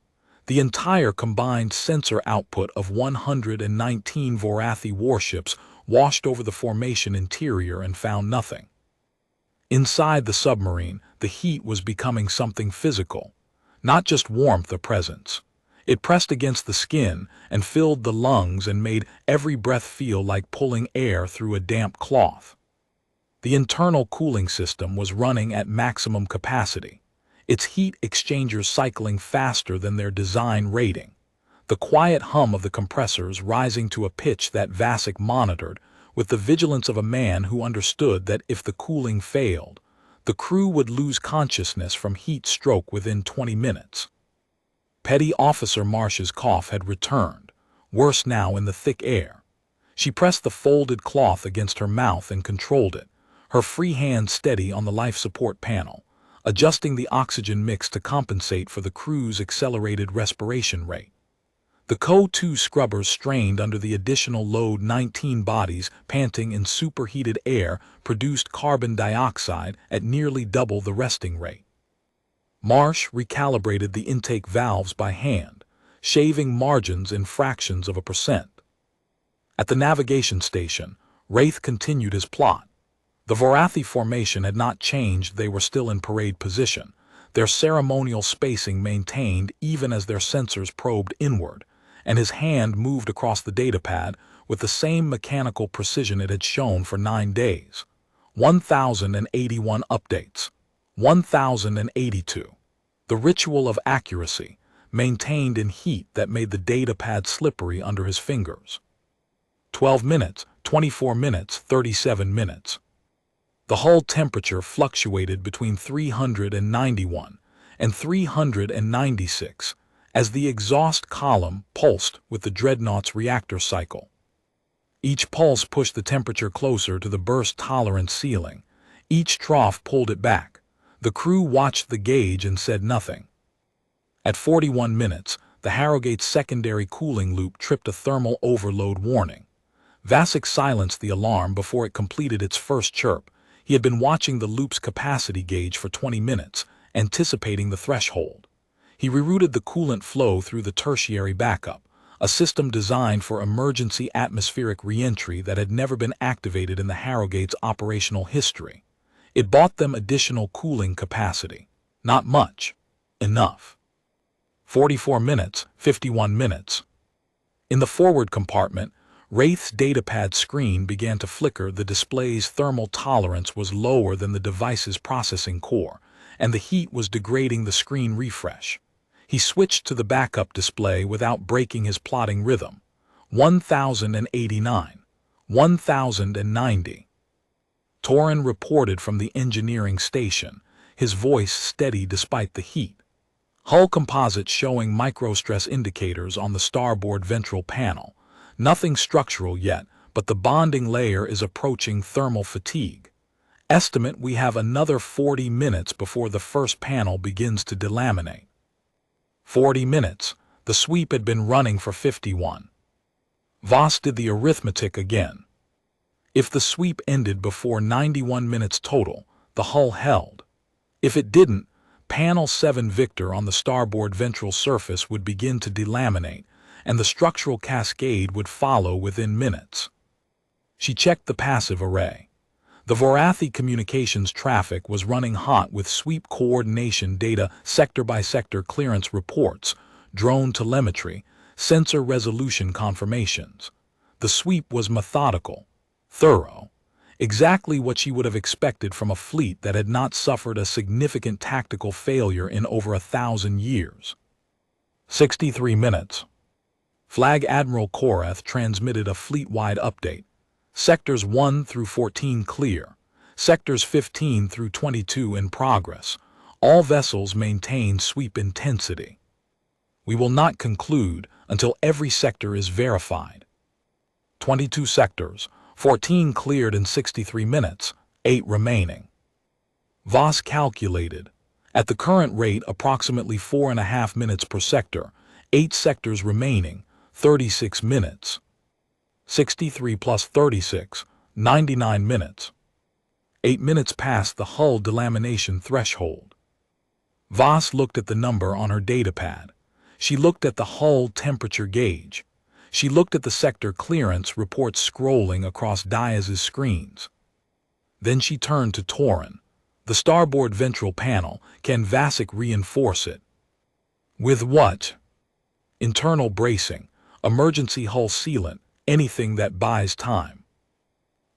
The entire combined sensor output of 119 Vorrathi warships washed over the formation interior and found nothing. Inside the submarine, the heat was becoming something physical, not just warmth or presence. It pressed against the skin and filled the lungs and made every breath feel like pulling air through a damp cloth. The internal cooling system was running at maximum capacity, its heat exchangers cycling faster than their design rating, the quiet hum of the compressors rising to a pitch that Vasek monitored with the vigilance of a man who understood that if the cooling failed, the crew would lose consciousness from heat stroke within 20 minutes. Petty Officer Marsh's cough had returned, worse now in the thick air. She pressed the folded cloth against her mouth and controlled it, her free hand steady on the life support panel, adjusting the oxygen mix to compensate for the crew's accelerated respiration rate. The CO-2 scrubbers strained under the additional load. 19 bodies panting in superheated air produced carbon dioxide at nearly double the resting rate. Marsh recalibrated the intake valves by hand, shaving margins in fractions of a percent. At the navigation station, Wraith continued his plot. The Vorrathi formation had not changed. They were still in parade position, their ceremonial spacing maintained even as their sensors probed inward, and his hand moved across the datapad with the same mechanical precision it had shown for 9 days. 1,081 updates. 1,082. The ritual of accuracy, maintained in heat that made the datapad slippery under his fingers. 12 minutes, 24 minutes, 37 minutes. The hull temperature fluctuated between 391 and 396 as the exhaust column pulsed with the dreadnought's reactor cycle. Each pulse pushed the temperature closer to the burst tolerance ceiling. Each trough pulled it back. The crew watched the gauge and said nothing. At 41 minutes, the Harrogate's secondary cooling loop tripped a thermal overload warning. Vasek silenced the alarm before it completed its first chirp. He had been watching the loop's capacity gauge for 20 minutes, anticipating the threshold. He rerouted the coolant flow through the tertiary backup, a system designed for emergency atmospheric reentry that had never been activated in the Harrogate's operational history. It bought them additional cooling capacity. Not much. Enough. 44 minutes, 51 minutes. In the forward compartment, Wraith's datapad screen began to flicker. The display's thermal tolerance was lower than the device's processing core, and the heat was degrading the screen refresh. He switched to the backup display without breaking his plotting rhythm. 1,089. 1,090. Torin reported from the engineering station, his voice steady despite the heat. Hull composites showing microstress indicators on the starboard ventral panel. Nothing structural yet, but the bonding layer is approaching thermal fatigue. Estimate we have another 40 minutes before the first panel begins to delaminate. 40 minutes. The sweep had been running for 51. Voss did the arithmetic again. If the sweep ended before 91 minutes total, the hull held. If it didn't, Panel 7 Victor on the starboard ventral surface would begin to delaminate, and the structural cascade would follow within minutes. She checked the passive array. The Vorrathi communications traffic was running hot with sweep coordination data, sector-by-sector clearance reports, drone telemetry, sensor resolution confirmations. The sweep was methodical, thorough, exactly what she would have expected from a fleet that had not suffered a significant tactical failure in over 1,000 years. 63 minutes. Flag Admiral Korath transmitted a fleet-wide update. Sectors 1 through 14 clear. Sectors 15 through 22 in progress. All vessels maintain sweep intensity. We will not conclude until every sector is verified. 22 sectors, 14 cleared in 63 minutes, 8 remaining. Voss calculated. At the current rate, approximately 4.5 minutes per sector, 8 sectors remaining, 36 minutes. 63 plus 36, 99 minutes. 8 minutes past the hull delamination threshold. Voss looked at the number on her datapad. She looked at the hull temperature gauge. She looked at the sector clearance reports scrolling across Diaz's screens. Then she turned to Torin. The starboard ventral panel, can Vasek reinforce it? With what? Internal bracing, emergency hull sealant, anything that buys time.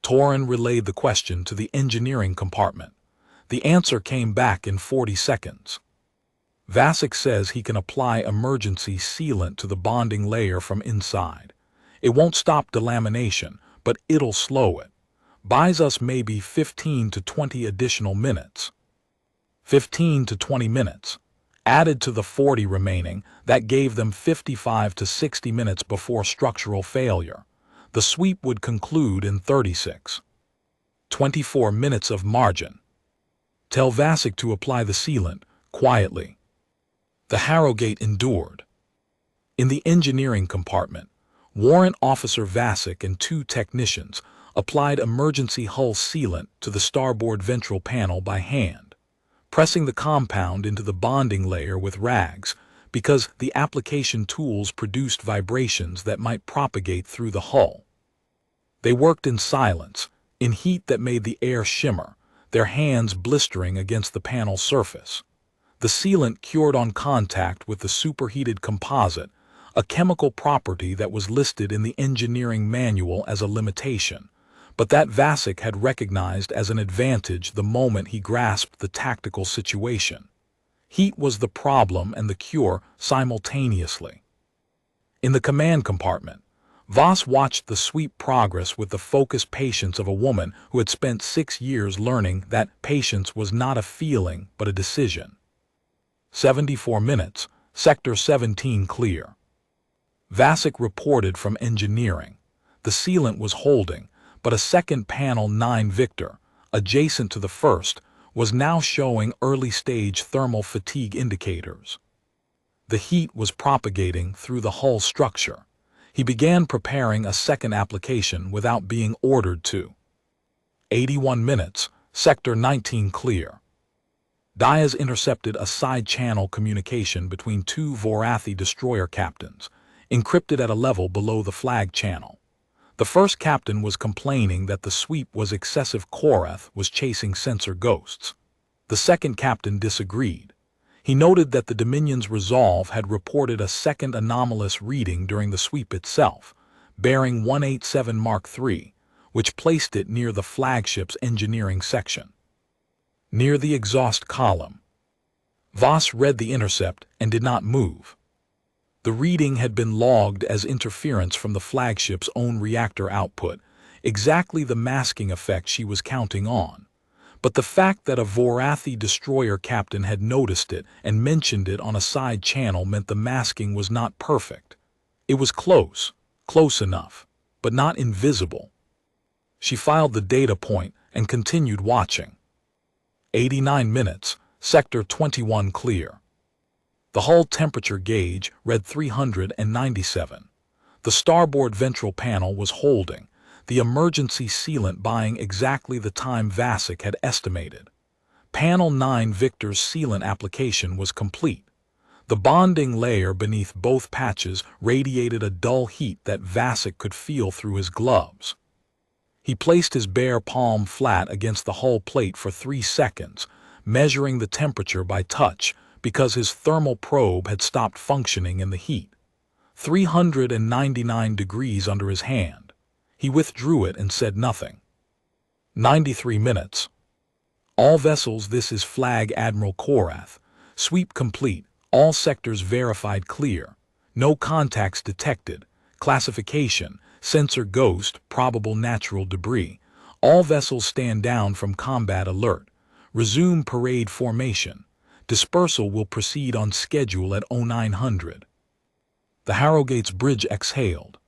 Torin relayed the question to the engineering compartment. The answer came back in 40 seconds. Vasek says he can apply emergency sealant to the bonding layer from inside. It won't stop delamination, but it'll slow it. Buys us maybe 15 to 20 additional minutes. 15 to 20 minutes. Added to the 40 remaining, that gave them 55 to 60 minutes before structural failure. The sweep would conclude in 36. 24 minutes of margin. Tell Vasek to apply the sealant, quietly. The Harrogate endured. In the engineering compartment, Warrant Officer Vasek and 2 technicians applied emergency hull sealant to the starboard ventral panel by hand, pressing the compound into the bonding layer with rags because the application tools produced vibrations that might propagate through the hull. They worked in silence, in heat that made the air shimmer, their hands blistering against the panel surface. The sealant cured on contact with the superheated composite, a chemical property that was listed in the engineering manual as a limitation, but that Vasek had recognized as an advantage the moment he grasped the tactical situation. Heat was the problem and the cure simultaneously. In the command compartment, Voss watched the sweep progress with the focused patience of a woman who had spent 6 years learning that patience was not a feeling but a decision. 74 minutes, Sector 17 clear. Vasek reported from engineering. The sealant was holding, but a second panel 9 Victor, adjacent to the first, was now showing early-stage thermal fatigue indicators. The heat was propagating through the hull structure. He began preparing a second application without being ordered to. 81 minutes, Sector 19 clear. Diaz intercepted a side-channel communication between 2 Vorrathi destroyer captains, encrypted at a level below the flag channel. The first captain was complaining that the sweep was excessive. Korath was chasing sensor ghosts. The second captain disagreed. He noted that the Dominion's Resolve had reported a second anomalous reading during the sweep itself, bearing 187 Mark III, which placed it near the flagship's engineering section. Near the exhaust column. Voss read the intercept and did not move. The reading had been logged as interference from the flagship's own reactor output, exactly the masking effect she was counting on. But the fact that a Vorrathi destroyer captain had noticed it and mentioned it on a side channel meant the masking was not perfect. It was close enough, but not invisible. She filed the data point and continued watching. 89 minutes, Sector 21 clear. The hull temperature gauge read 397. The starboard ventral panel was holding, the emergency sealant buying exactly the time Vasek had estimated. Panel 9 Victor's sealant application was complete. The bonding layer beneath both patches radiated a dull heat that Vasek could feel through his gloves. He placed his bare palm flat against the hull plate for 3 seconds, measuring the temperature by touch, because his thermal probe had stopped functioning in the heat. 399 degrees under his hand. He withdrew it and said nothing. 93 minutes. All vessels, this is Flag Admiral Korath. Sweep complete. All sectors verified clear. No contacts detected. Classification, sensor ghost, probable natural debris. All vessels stand down from combat alert. Resume parade formation. Dispersal will proceed on schedule at 0900. The Harrogate's bridge exhaled.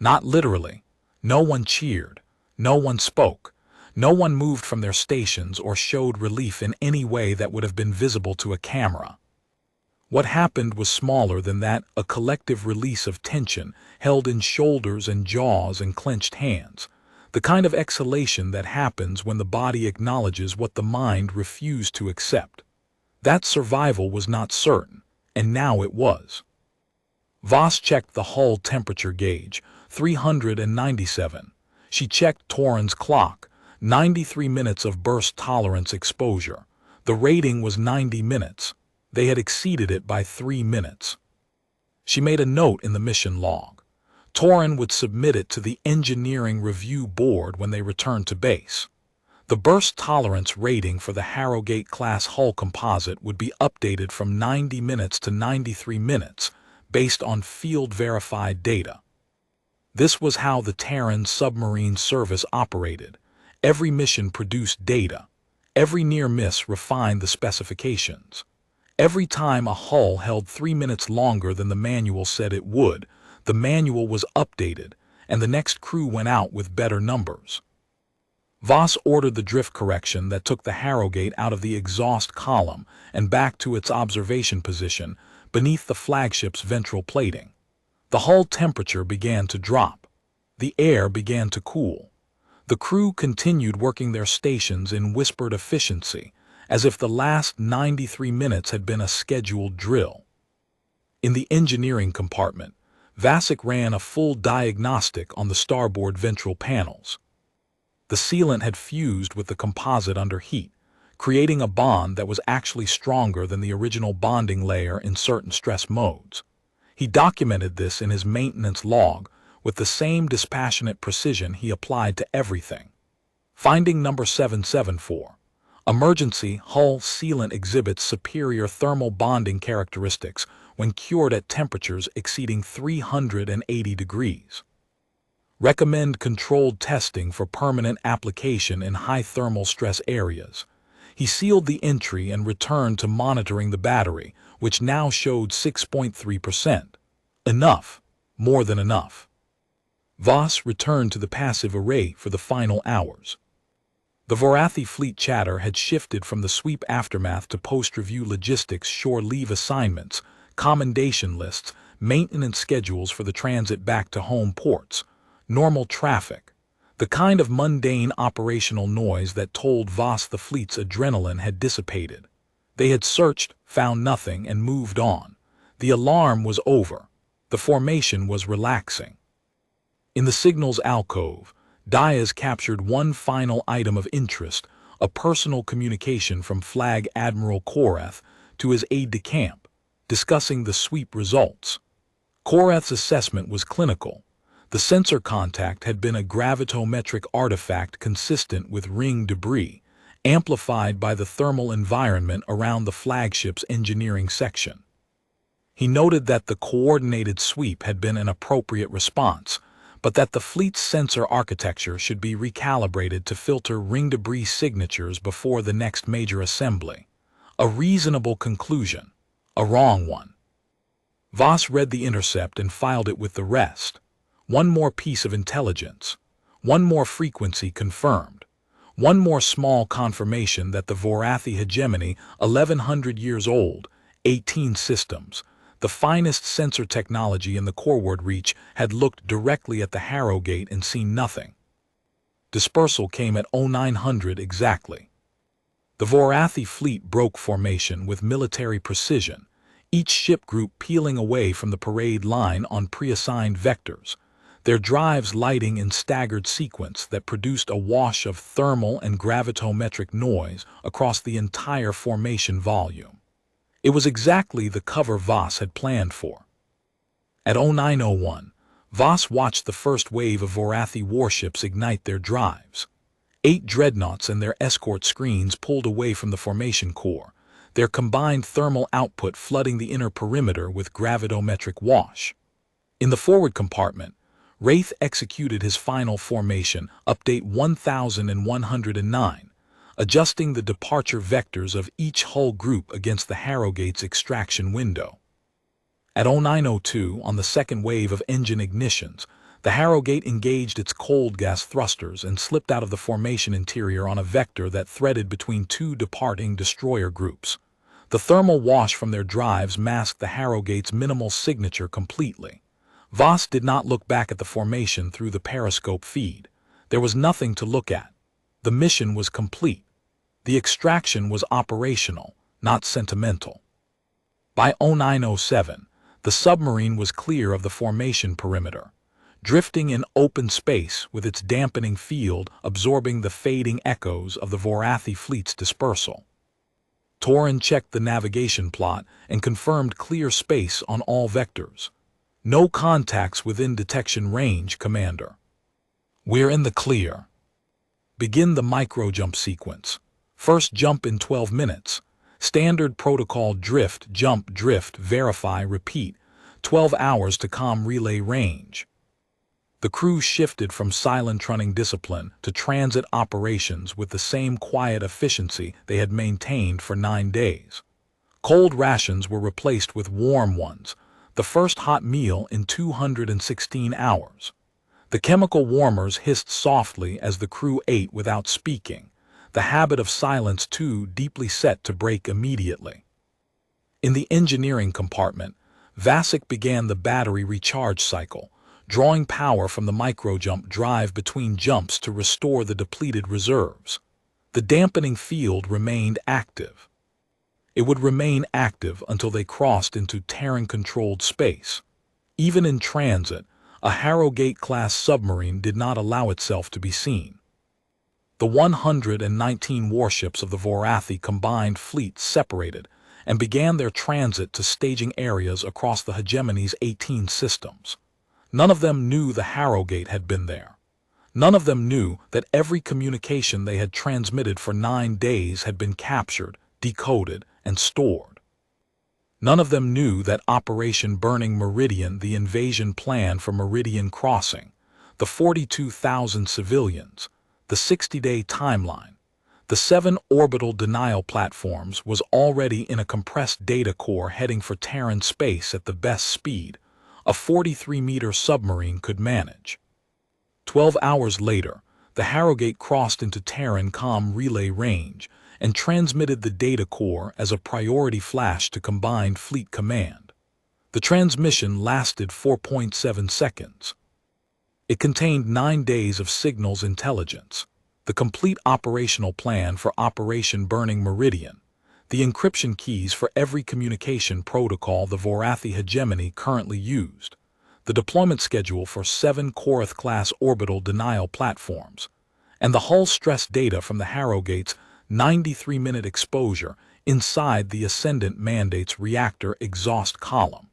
Not literally. No one cheered. No one spoke. No one moved from their stations or showed relief in any way that would have been visible to a camera. What happened was smaller than that, a collective release of tension held in shoulders and jaws and clenched hands, the kind of exhalation that happens when the body acknowledges what the mind refused to accept. That survival was not certain, and now it was. Voss checked the hull temperature gauge, 397. She checked Torin's clock, 93 minutes of burst tolerance exposure. The rating was 90 minutes. They had exceeded it by 3 minutes. She made a note in the mission log. Torin would submit it to the Engineering Review Board when they returned to base. The burst tolerance rating for the Harrogate-class hull composite would be updated from 90 minutes to 93 minutes, based on field-verified data. This was how the Terran submarine service operated. Every mission produced data. Every near miss refined the specifications. Every time a hull held 3 minutes longer than the manual said it would, the manual was updated, and the next crew went out with better numbers. Voss ordered the drift correction that took the Harrogate out of the exhaust column and back to its observation position beneath the flagship's ventral plating. The hull temperature began to drop. The air began to cool. The crew continued working their stations in whispered efficiency, as if the last 93 minutes had been a scheduled drill. In the engineering compartment, Vasek ran a full diagnostic on the starboard ventral panels. The sealant had fused with the composite under heat, creating a bond that was actually stronger than the original bonding layer in certain stress modes. He documented this in his maintenance log with the same dispassionate precision he applied to everything. Finding number 774. Emergency hull sealant exhibits superior thermal bonding characteristics when cured at temperatures exceeding 380 degrees. Recommend controlled testing for permanent application in high thermal stress areas. He sealed the entry and returned to monitoring the battery, which now showed 6.3%. Enough. More than enough. Voss returned to the passive array for the final hours. The Vorrathi fleet chatter had shifted from the sweep aftermath to post-review logistics, shore leave assignments, commendation lists, maintenance schedules for the transit back to home ports, normal traffic, the kind of mundane operational noise that told Voss the fleet's adrenaline had dissipated. They had searched, found nothing, and moved on. The alarm was over. The formation was relaxing. In the signals alcove, Diaz captured one final item of interest, a personal communication from Flag Admiral Korath to his aide-de-camp, discussing the sweep results. Korath's assessment was clinical. The sensor contact had been a gravitometric artifact consistent with ring debris, amplified by the thermal environment around the flagship's engineering section. He noted that the coordinated sweep had been an appropriate response, but that the fleet's sensor architecture should be recalibrated to filter ring debris signatures before the next major assembly. A reasonable conclusion, a wrong one. Voss read the intercept and filed it with the rest. One more piece of intelligence. One more frequency confirmed. One more small confirmation that the Vorrathi hegemony, 1100 years old, 18 systems, the finest sensor technology in the Corward Reach, had looked directly at the Harrogate and seen nothing. Dispersal came at 0900 exactly. The Vorrathi fleet broke formation with military precision, each ship group peeling away from the parade line on pre-assigned vectors, their drives lighting in staggered sequence that produced a wash of thermal and gravitometric noise across the entire formation volume. It was exactly the cover Voss had planned for. At 0901, Voss watched the first wave of Vorrathi warships ignite their drives. 8 dreadnoughts and their escort screens pulled away from the formation core, their combined thermal output flooding the inner perimeter with gravitometric wash. In the forward compartment, Wraith executed his final formation, update 1109, adjusting the departure vectors of each hull group against the Harrogate's extraction window. At 0902, on the second wave of engine ignitions, The Harrogate engaged its cold gas thrusters and slipped out of the formation interior on a vector that threaded between two departing destroyer groups. The thermal wash from their drives masked the Harrogate's minimal signature completely. Voss did not look back at the formation through the periscope feed. There was nothing to look at. The mission was complete. The extraction was operational, not sentimental. By 0907, the submarine was clear of the formation perimeter, drifting in open space with its dampening field absorbing the fading echoes of the Vorrathi fleet's dispersal. Torin checked the navigation plot and confirmed clear space on all vectors. No contacts within detection range, Commander. We're in the clear. Begin the micro-jump sequence. First jump in 12 minutes. Standard protocol drift, jump, drift, verify, repeat. 12 hours to comm relay range. The crew shifted from silent running discipline to transit operations with the same quiet efficiency they had maintained for 9 days. Cold rations were replaced with warm ones, the first hot meal in 216 hours. The chemical warmers hissed softly as the crew ate without speaking, the habit of silence too deeply set to break immediately. In the engineering compartment, Vasek began the battery recharge cycle, drawing power from the microjump drive between jumps to restore the depleted reserves. The dampening field remained active. It would remain active until they crossed into Terran-controlled space. Even in transit, a Harrogate-class submarine did not allow itself to be seen. The 119 warships of the Vorrathi combined fleet separated and began their transit to staging areas across the hegemony's 18 systems. None of them knew the Harrogate had been there. None of them knew that every communication they had transmitted for 9 days had been captured, decoded, and stored. None of them knew that Operation Burning Meridian, the invasion plan for Meridian Crossing, the 42,000 civilians, the 60-day timeline, the 7 orbital denial platforms was already in a compressed data core heading for Terran space at the best speed a 43-meter submarine could manage. 12 hours later, the Harrogate crossed into Terran comm relay range and transmitted the data core as a priority flash to Combined Fleet Command. The transmission lasted 4.7 seconds. It contained 9 days of signals intelligence, the complete operational plan for Operation Burning Meridian, the encryption keys for every communication protocol the Vorrathi hegemony currently used, the deployment schedule for 7 Korath-class orbital denial platforms, and the hull stress data from the Harrogate's 93-minute exposure inside the Ascendant Mandate's reactor exhaust column.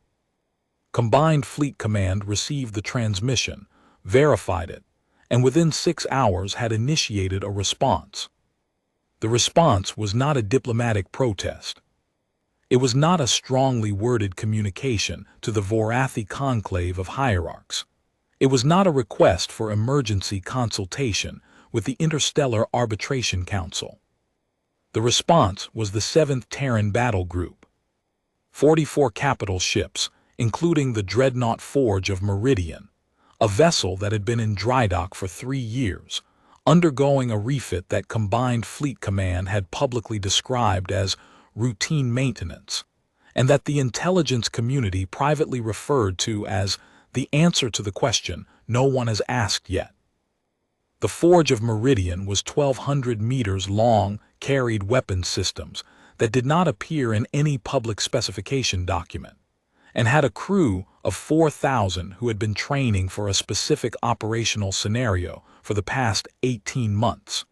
Combined Fleet Command received the transmission, verified it, and within 6 hours had initiated a response. The response was not a diplomatic protest. It was not a strongly worded communication to the Vorrathi conclave of hierarchs. It was not a request for emergency consultation with the Interstellar Arbitration Council. The response was the 7th Terran Battle Group. 44 capital ships, including the dreadnought Forge of Meridian, a vessel that had been in dry dock for 3 years, undergoing a refit that Combined Fleet Command had publicly described as routine maintenance, and that the intelligence community privately referred to as the answer to the question no one has asked yet. The Forge of Meridian was 1,200 meters long, carried weapons systems that did not appear in any public specification document, and had a crew of 4,000 who had been training for a specific operational scenario for the past 18 months.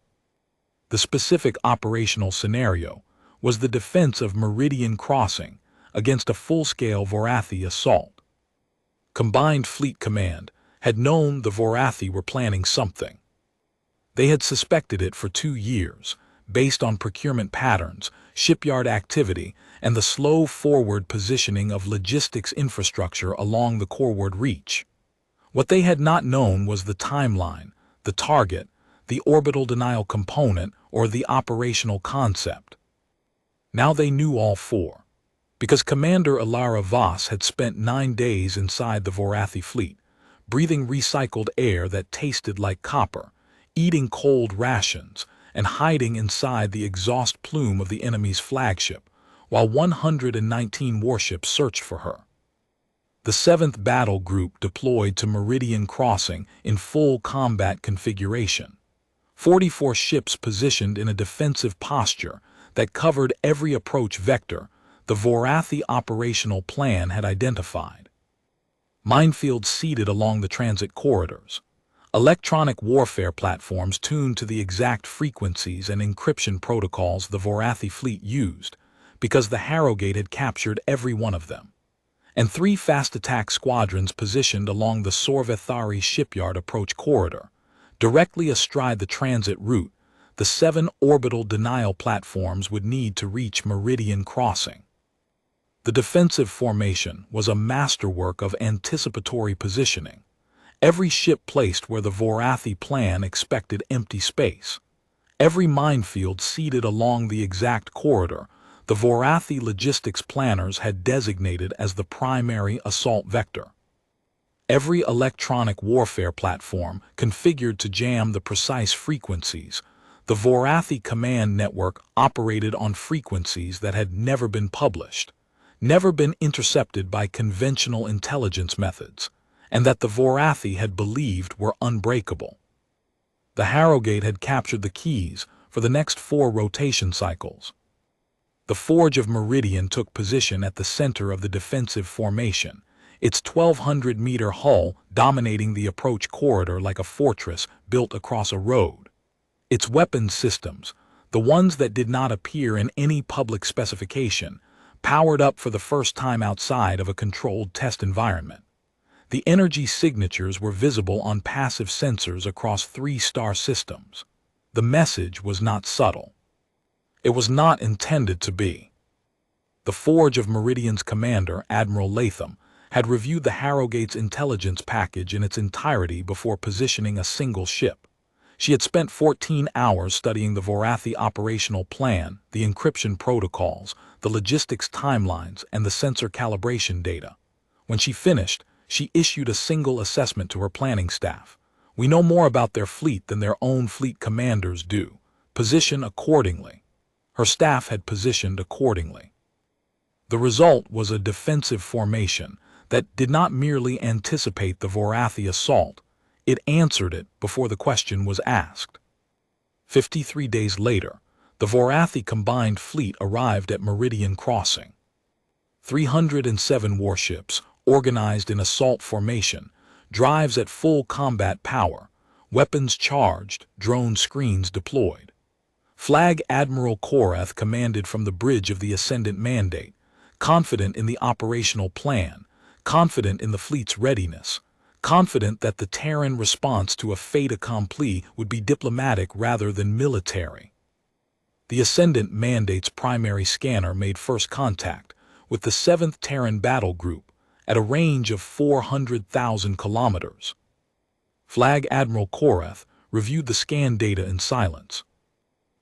The specific operational scenario was the defense of Meridian Crossing against a full-scale Vorrathi assault. Combined Fleet Command had known the Vorrathi were planning something. They had suspected it for 2 years, based on procurement patterns, shipyard activity, and the slow forward positioning of logistics infrastructure along the Corward Reach. What they had not known was the timeline, the target, the orbital denial component, or the operational concept. Now they knew all 4, because Commander Ilara Voss had spent 9 days inside the Vorrathi fleet, breathing recycled air that tasted like copper, eating cold rations, and hiding inside the exhaust plume of the enemy's flagship, while 119 warships searched for her. The 7th Battle Group deployed to Meridian Crossing in full combat configuration. 44 ships positioned in a defensive posture that covered every approach vector the Vorrathi operational plan had identified. Minefields seated along the transit corridors. Electronic warfare platforms tuned to the exact frequencies and encryption protocols the Vorrathi fleet used, because the Harrogate had captured every one of them. And 3 fast attack squadrons positioned along the Vorrathi shipyard approach corridor. Directly astride the transit route, the 7 orbital denial platforms would need to reach Meridian Crossing. The defensive formation was a masterwork of anticipatory positioning. Every ship placed where the Vorrathi plan expected empty space. Every minefield seated along the exact corridor the Vorrathi logistics planners had designated as the primary assault vector. Every electronic warfare platform configured to jam the precise frequencies. The Vorrathi command network operated on frequencies that had never been published, never been intercepted by conventional intelligence methods, and that the Vorrathi had believed were unbreakable. The Harrogate had captured the keys for the next 4 rotation cycles. The Forge of Meridian took position at the center of the defensive formation, its 1,200-meter hull dominating the approach corridor like a fortress built across a road. Its weapons systems, the ones that did not appear in any public specification, powered up for the first time outside of a controlled test environment. The energy signatures were visible on passive sensors across 3 star systems. The message was not subtle. It was not intended to be. The Forge of Meridian's commander, Admiral Latham, had reviewed the Harrogate's intelligence package in its entirety before positioning a single ship. She had spent 14 hours studying the Vorrathi operational plan, the encryption protocols, the logistics timelines, and the sensor calibration data. When she finished, she issued a single assessment to her planning staff. We know more about their fleet than their own fleet commanders do. Position accordingly. Her staff had positioned accordingly. The result was a defensive formation that did not merely anticipate the Vorrathi assault, it answered it before the question was asked. 53 days later, the Vorrathi combined fleet arrived at Meridian Crossing. 307 warships, organized in assault formation, drives at full combat power, weapons charged, drone screens deployed. Flag Admiral Korath commanded from the bridge of the Ascendant Mandate, confident in the operational plan, confident in the fleet's readiness, confident that the Terran response to a fait accompli would be diplomatic rather than military. The Ascendant Mandate's primary scanner made first contact with the 7th Terran Battle Group at a range of 400,000 kilometers. Flag Admiral Korath reviewed the scan data in silence.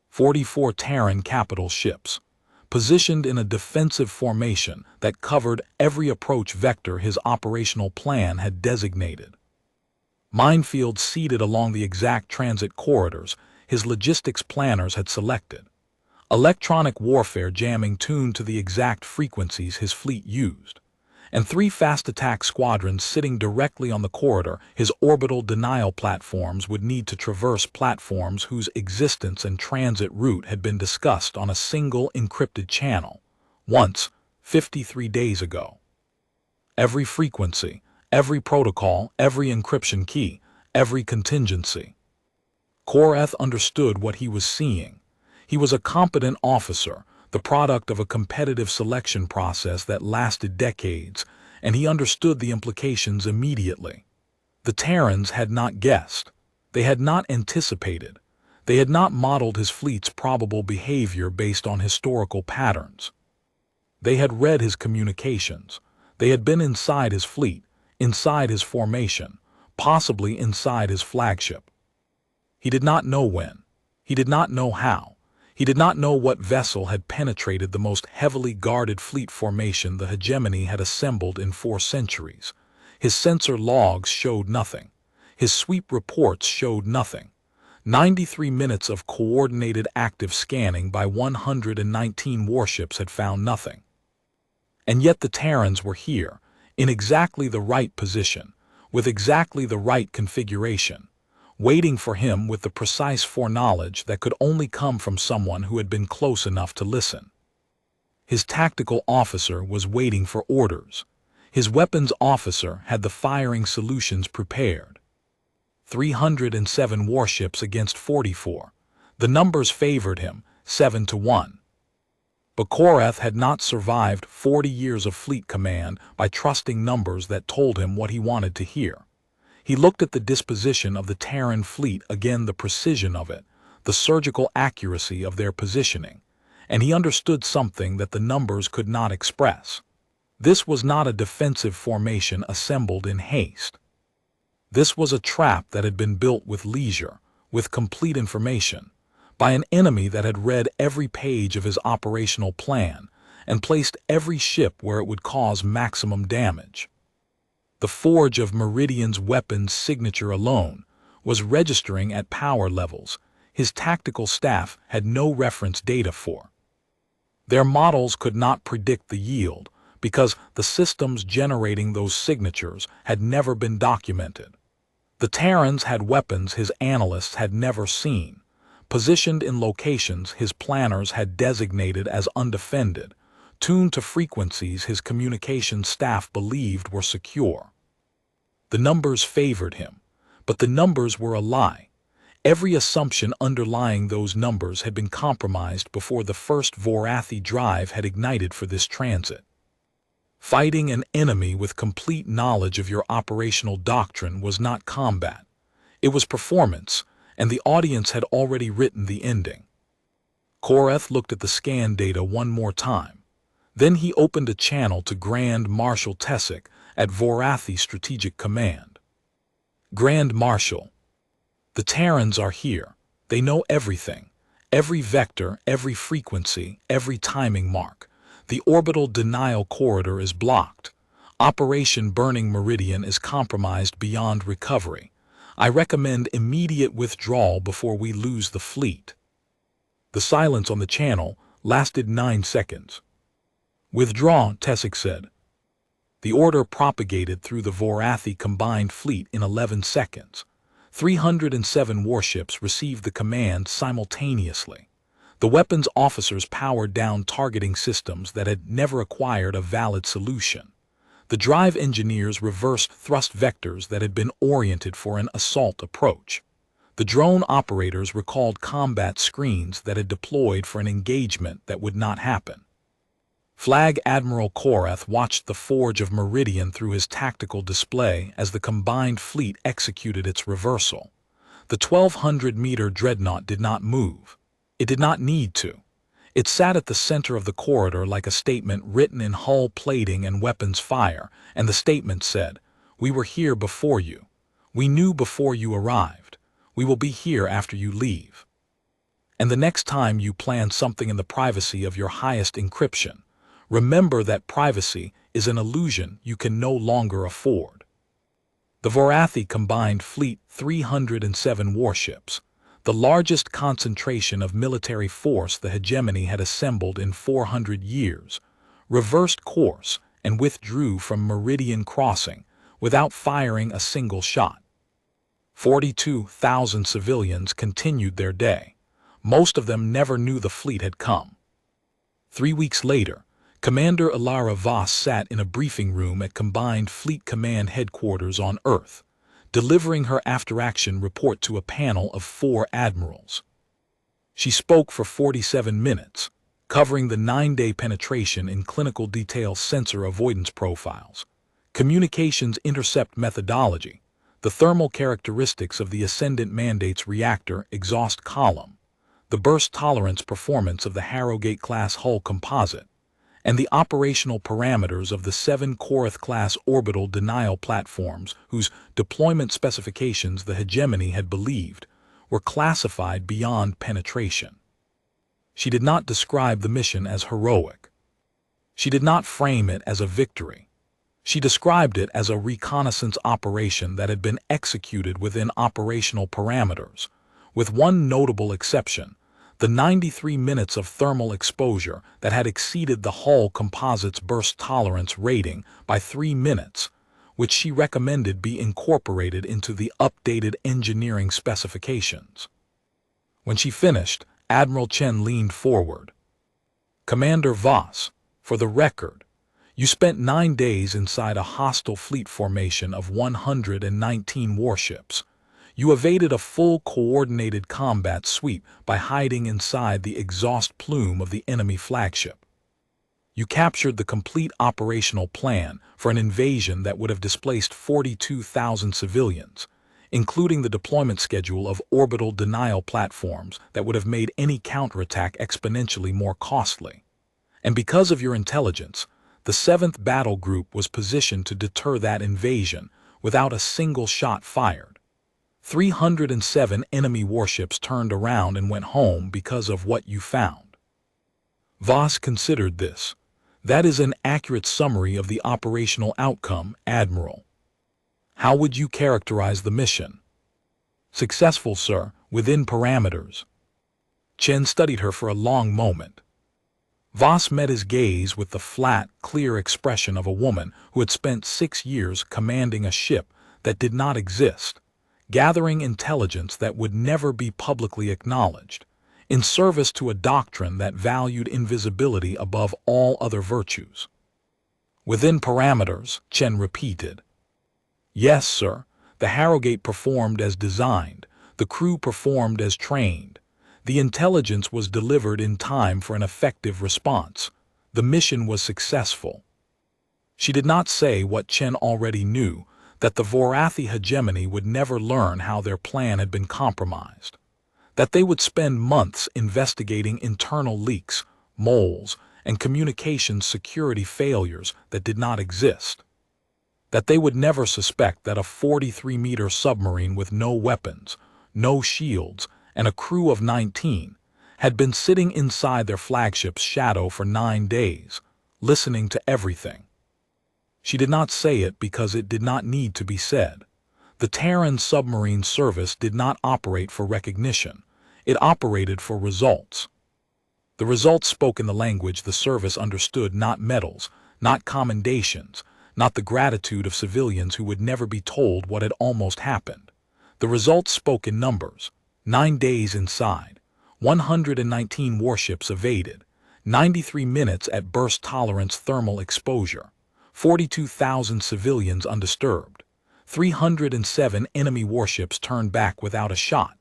44 Terran capital ships, positioned in a defensive formation that covered every approach vector his operational plan had designated. Minefields seated along the exact transit corridors his logistics planners had selected. Electronic warfare jamming tuned to the exact frequencies his fleet used. And 3 fast attack squadrons sitting directly on the corridor his orbital denial platforms would need to traverse platforms whose existence and transit route had been discussed on a single encrypted channel, once, 53 days ago. Every frequency, every protocol, every encryption key, every contingency. Korath understood what he was seeing. He was a competent officer, the product of a competitive selection process that lasted decades, and he understood the implications immediately. The Terrans had not guessed. They had not anticipated. They had not modeled his fleet's probable behavior based on historical patterns. They had read his communications. They had been inside his fleet, inside his formation, possibly inside his flagship. He did not know when. He did not know how. He did not know what vessel had penetrated the most heavily guarded fleet formation the hegemony had assembled in 4 centuries. His sensor logs showed nothing. His sweep reports showed nothing. 93 minutes of coordinated active scanning by 119 warships had found nothing. And yet the Terrans were here, in exactly the right position, with exactly the right configuration, waiting for him with the precise foreknowledge that could only come from someone who had been close enough to listen. His tactical officer was waiting for orders. His weapons officer had the firing solutions prepared. 307 warships against 44. The numbers favored him, 7-1. But Vorrathi had not survived 40 years of fleet command by trusting numbers that told him what he wanted to hear. He looked at the disposition of the Terran fleet, again the precision of it, the surgical accuracy of their positioning, and he understood something that the numbers could not express. This was not a defensive formation assembled in haste. This was a trap that had been built with leisure, with complete information, by an enemy that had read every page of his operational plan and placed every ship where it would cause maximum damage. The forge of Meridian's weapons signature alone was registering at power levels his tactical staff had no reference data for. Their models could not predict the yield because the systems generating those signatures had never been documented. The Terrans had weapons his analysts had never seen, positioned in locations his planners had designated as undefended, tuned to frequencies his communications staff believed were secure. The numbers favored him, but the numbers were a lie. Every assumption underlying those numbers had been compromised before the first Vorrathi drive had ignited for this transit. Fighting an enemy with complete knowledge of your operational doctrine was not combat. It was performance, and the audience had already written the ending. Vorrathi looked at the scan data one more time. Then he opened a channel to Grand Marshal Tessic at Vorrathi Strategic Command. Grand Marshal, the Terrans are here. They know everything. Every vector, every frequency, every timing mark. The orbital denial corridor is blocked. Operation Burning Meridian is compromised beyond recovery. I recommend immediate withdrawal before we lose the fleet. The silence on the channel lasted 9 seconds. Withdraw, Tessic said. The order propagated through the Vorrathi combined fleet in 11 seconds. 307 warships received the command simultaneously. The weapons officers powered down targeting systems that had never acquired a valid solution. The drive engineers reversed thrust vectors that had been oriented for an assault approach. The drone operators recalled combat screens that had deployed for an engagement that would not happen. Flag Admiral Vorrathi watched the forge of Meridian through his tactical display as the combined fleet executed its reversal. The 1,200-meter dreadnought did not move. It did not need to. It sat at the center of the corridor like a statement written in hull plating and weapons fire, and the statement said, "We were here before you. We knew before you arrived. We will be here after you leave. And the next time you plan something in the privacy of your highest encryption, remember that privacy is an illusion you can no longer afford." The Vorrathi combined fleet 307 warships, the largest concentration of military force the hegemony had assembled in 400 years, reversed course and withdrew from Meridian Crossing without firing a single shot. 42,000 civilians continued their day. Most of them never knew the fleet had come. 3 weeks later, Commander Ilara Voss sat in a briefing room at Combined Fleet Command Headquarters on Earth, delivering her after-action report to a panel of 4 admirals. She spoke for 47 minutes, covering the 9-day penetration in clinical detail sensor avoidance profiles, communications intercept methodology, the thermal characteristics of the Ascendant Mandate's reactor exhaust column, the burst tolerance performance of the Harrogate-class hull composite, and the operational parameters of the 7 Vorrathi-class orbital denial platforms whose deployment specifications the hegemony had believed were classified beyond penetration. She did not describe the mission as heroic. She did not frame it as a victory. She described it as a reconnaissance operation that had been executed within operational parameters, with one notable exception: the 93 minutes of thermal exposure that had exceeded the hull composite's burst tolerance rating by 3 minutes, which she recommended be incorporated into the updated engineering specifications. When she finished, Admiral Chen leaned forward. "Commander Voss, for the record, you spent 9 days inside a hostile fleet formation of 119 warships. You evaded a full coordinated combat sweep by hiding inside the exhaust plume of the enemy flagship. You captured the complete operational plan for an invasion that would have displaced 42,000 civilians, including the deployment schedule of orbital denial platforms that would have made any counterattack exponentially more costly. And because of your intelligence, the 7th Battle Group was positioned to deter that invasion without a single shot fired. 307 enemy warships turned around and went home because of what you found." Voss considered this. "That is an accurate summary of the operational outcome, Admiral. How would you characterize the mission?" "Successful, sir, within parameters." Chen studied her for a long moment. Voss met his gaze with the flat, clear expression of a woman who had spent 6 years commanding a ship that did not exist, gathering intelligence that would never be publicly acknowledged, in service to a doctrine that valued invisibility above all other virtues. "Within parameters," Chen repeated. "Yes, sir. The Harrogate performed as designed. The crew performed as trained. The intelligence was delivered in time for an effective response. The mission was successful." She did not say what Chen already knew, that the Vorrathi hegemony would never learn how their plan had been compromised, that they would spend months investigating internal leaks, moles, and communications security failures that did not exist, that they would never suspect that a 43-meter submarine with no weapons, no shields, and a crew of 19 had been sitting inside their flagship's shadow for 9 days, listening to everything. She did not say it because it did not need to be said. The Terran submarine service did not operate for recognition. It operated for results. The results spoke in the language the service understood: not medals, not commendations, not the gratitude of civilians who would never be told what had almost happened. The results spoke in numbers: 9 days inside, 119 warships evaded, 93 minutes at burst tolerance thermal exposure, 42,000 civilians undisturbed, 307 enemy warships turned back without a shot,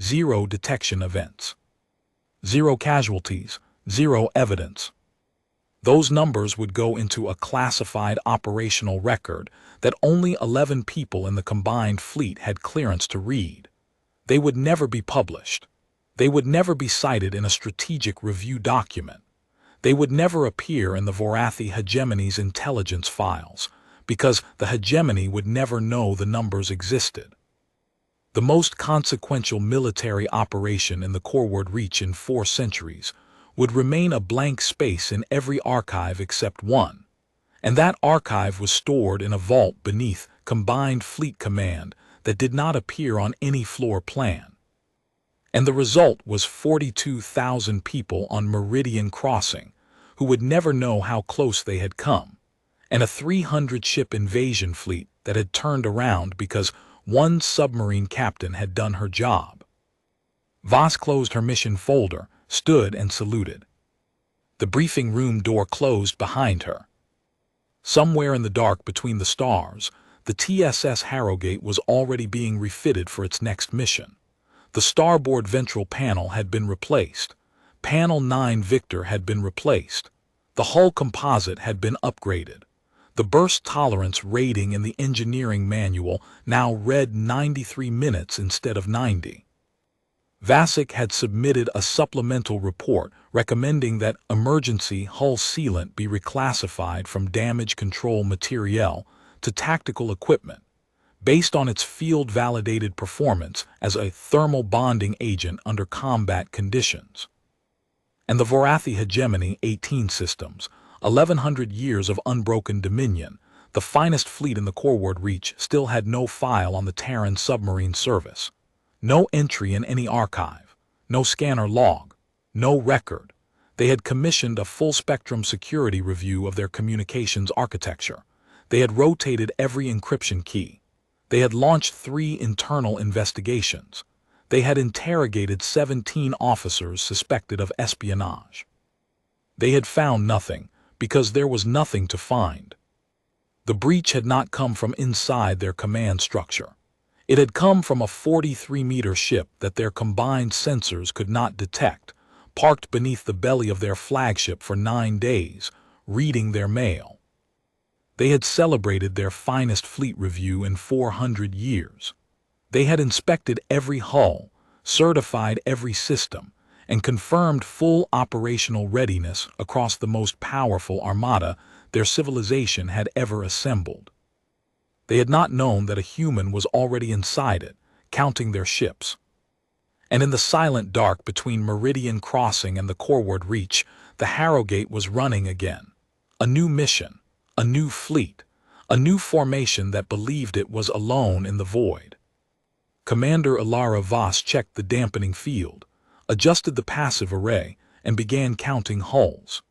0 detection events, 0 casualties, 0 evidence. Those numbers would go into a classified operational record that only 11 people in the combined fleet had clearance to read. They would never be published. They would never be cited in a strategic review document. They would never appear in the Vorrathi hegemony's intelligence files, because the hegemony would never know the numbers existed. The most consequential military operation in the Corward Reach in 4 centuries would remain a blank space in every archive except one, and that archive was stored in a vault beneath Combined Fleet Command that did not appear on any floor plan. And the result was 42,000 people on Meridian Crossing who would never know how close they had come, and a 300-ship invasion fleet that had turned around because one submarine captain had done her job. Voss closed her mission folder, stood and saluted. The briefing room door closed behind her. Somewhere in the dark between the stars, the TSS Harrogate was already being refitted for its next mission. The starboard ventral panel had been replaced. Panel 9 Victor had been replaced. The hull composite had been upgraded. The burst tolerance rating in the engineering manual now read 93 minutes instead of 90. Vasek had submitted a supplemental report recommending that emergency hull sealant be reclassified from damage control materiel to tactical equipment, based on its field-validated performance as a thermal bonding agent under combat conditions. And the Vorrathi hegemony 18 systems, 1100 years of unbroken dominion, The finest fleet in the Forward Reach still had no file on the Terran submarine service. No entry in any archive. No scanner log. No record. They had commissioned a full-spectrum security review of their communications architecture. They had rotated every encryption key. They had launched 3 internal investigations. They had interrogated 17 officers suspected of espionage. They had found nothing, because there was nothing to find. The breach had not come from inside their command structure. It had come from a 43-meter ship that their combined sensors could not detect, parked beneath the belly of their flagship for 9 days, reading their mail. They had celebrated their finest fleet review in 400 years. They had inspected every hull, certified every system, and confirmed full operational readiness across the most powerful armada their civilization had ever assembled. They had not known that a human was already inside it, counting their ships. And in the silent dark between Meridian Crossing and the Forward Reach, the Harrogate was running again. A new mission, a new fleet, a new formation that believed it was alone in the void. Commander Ilara Voss checked the dampening field, adjusted the passive array, and began counting hulls.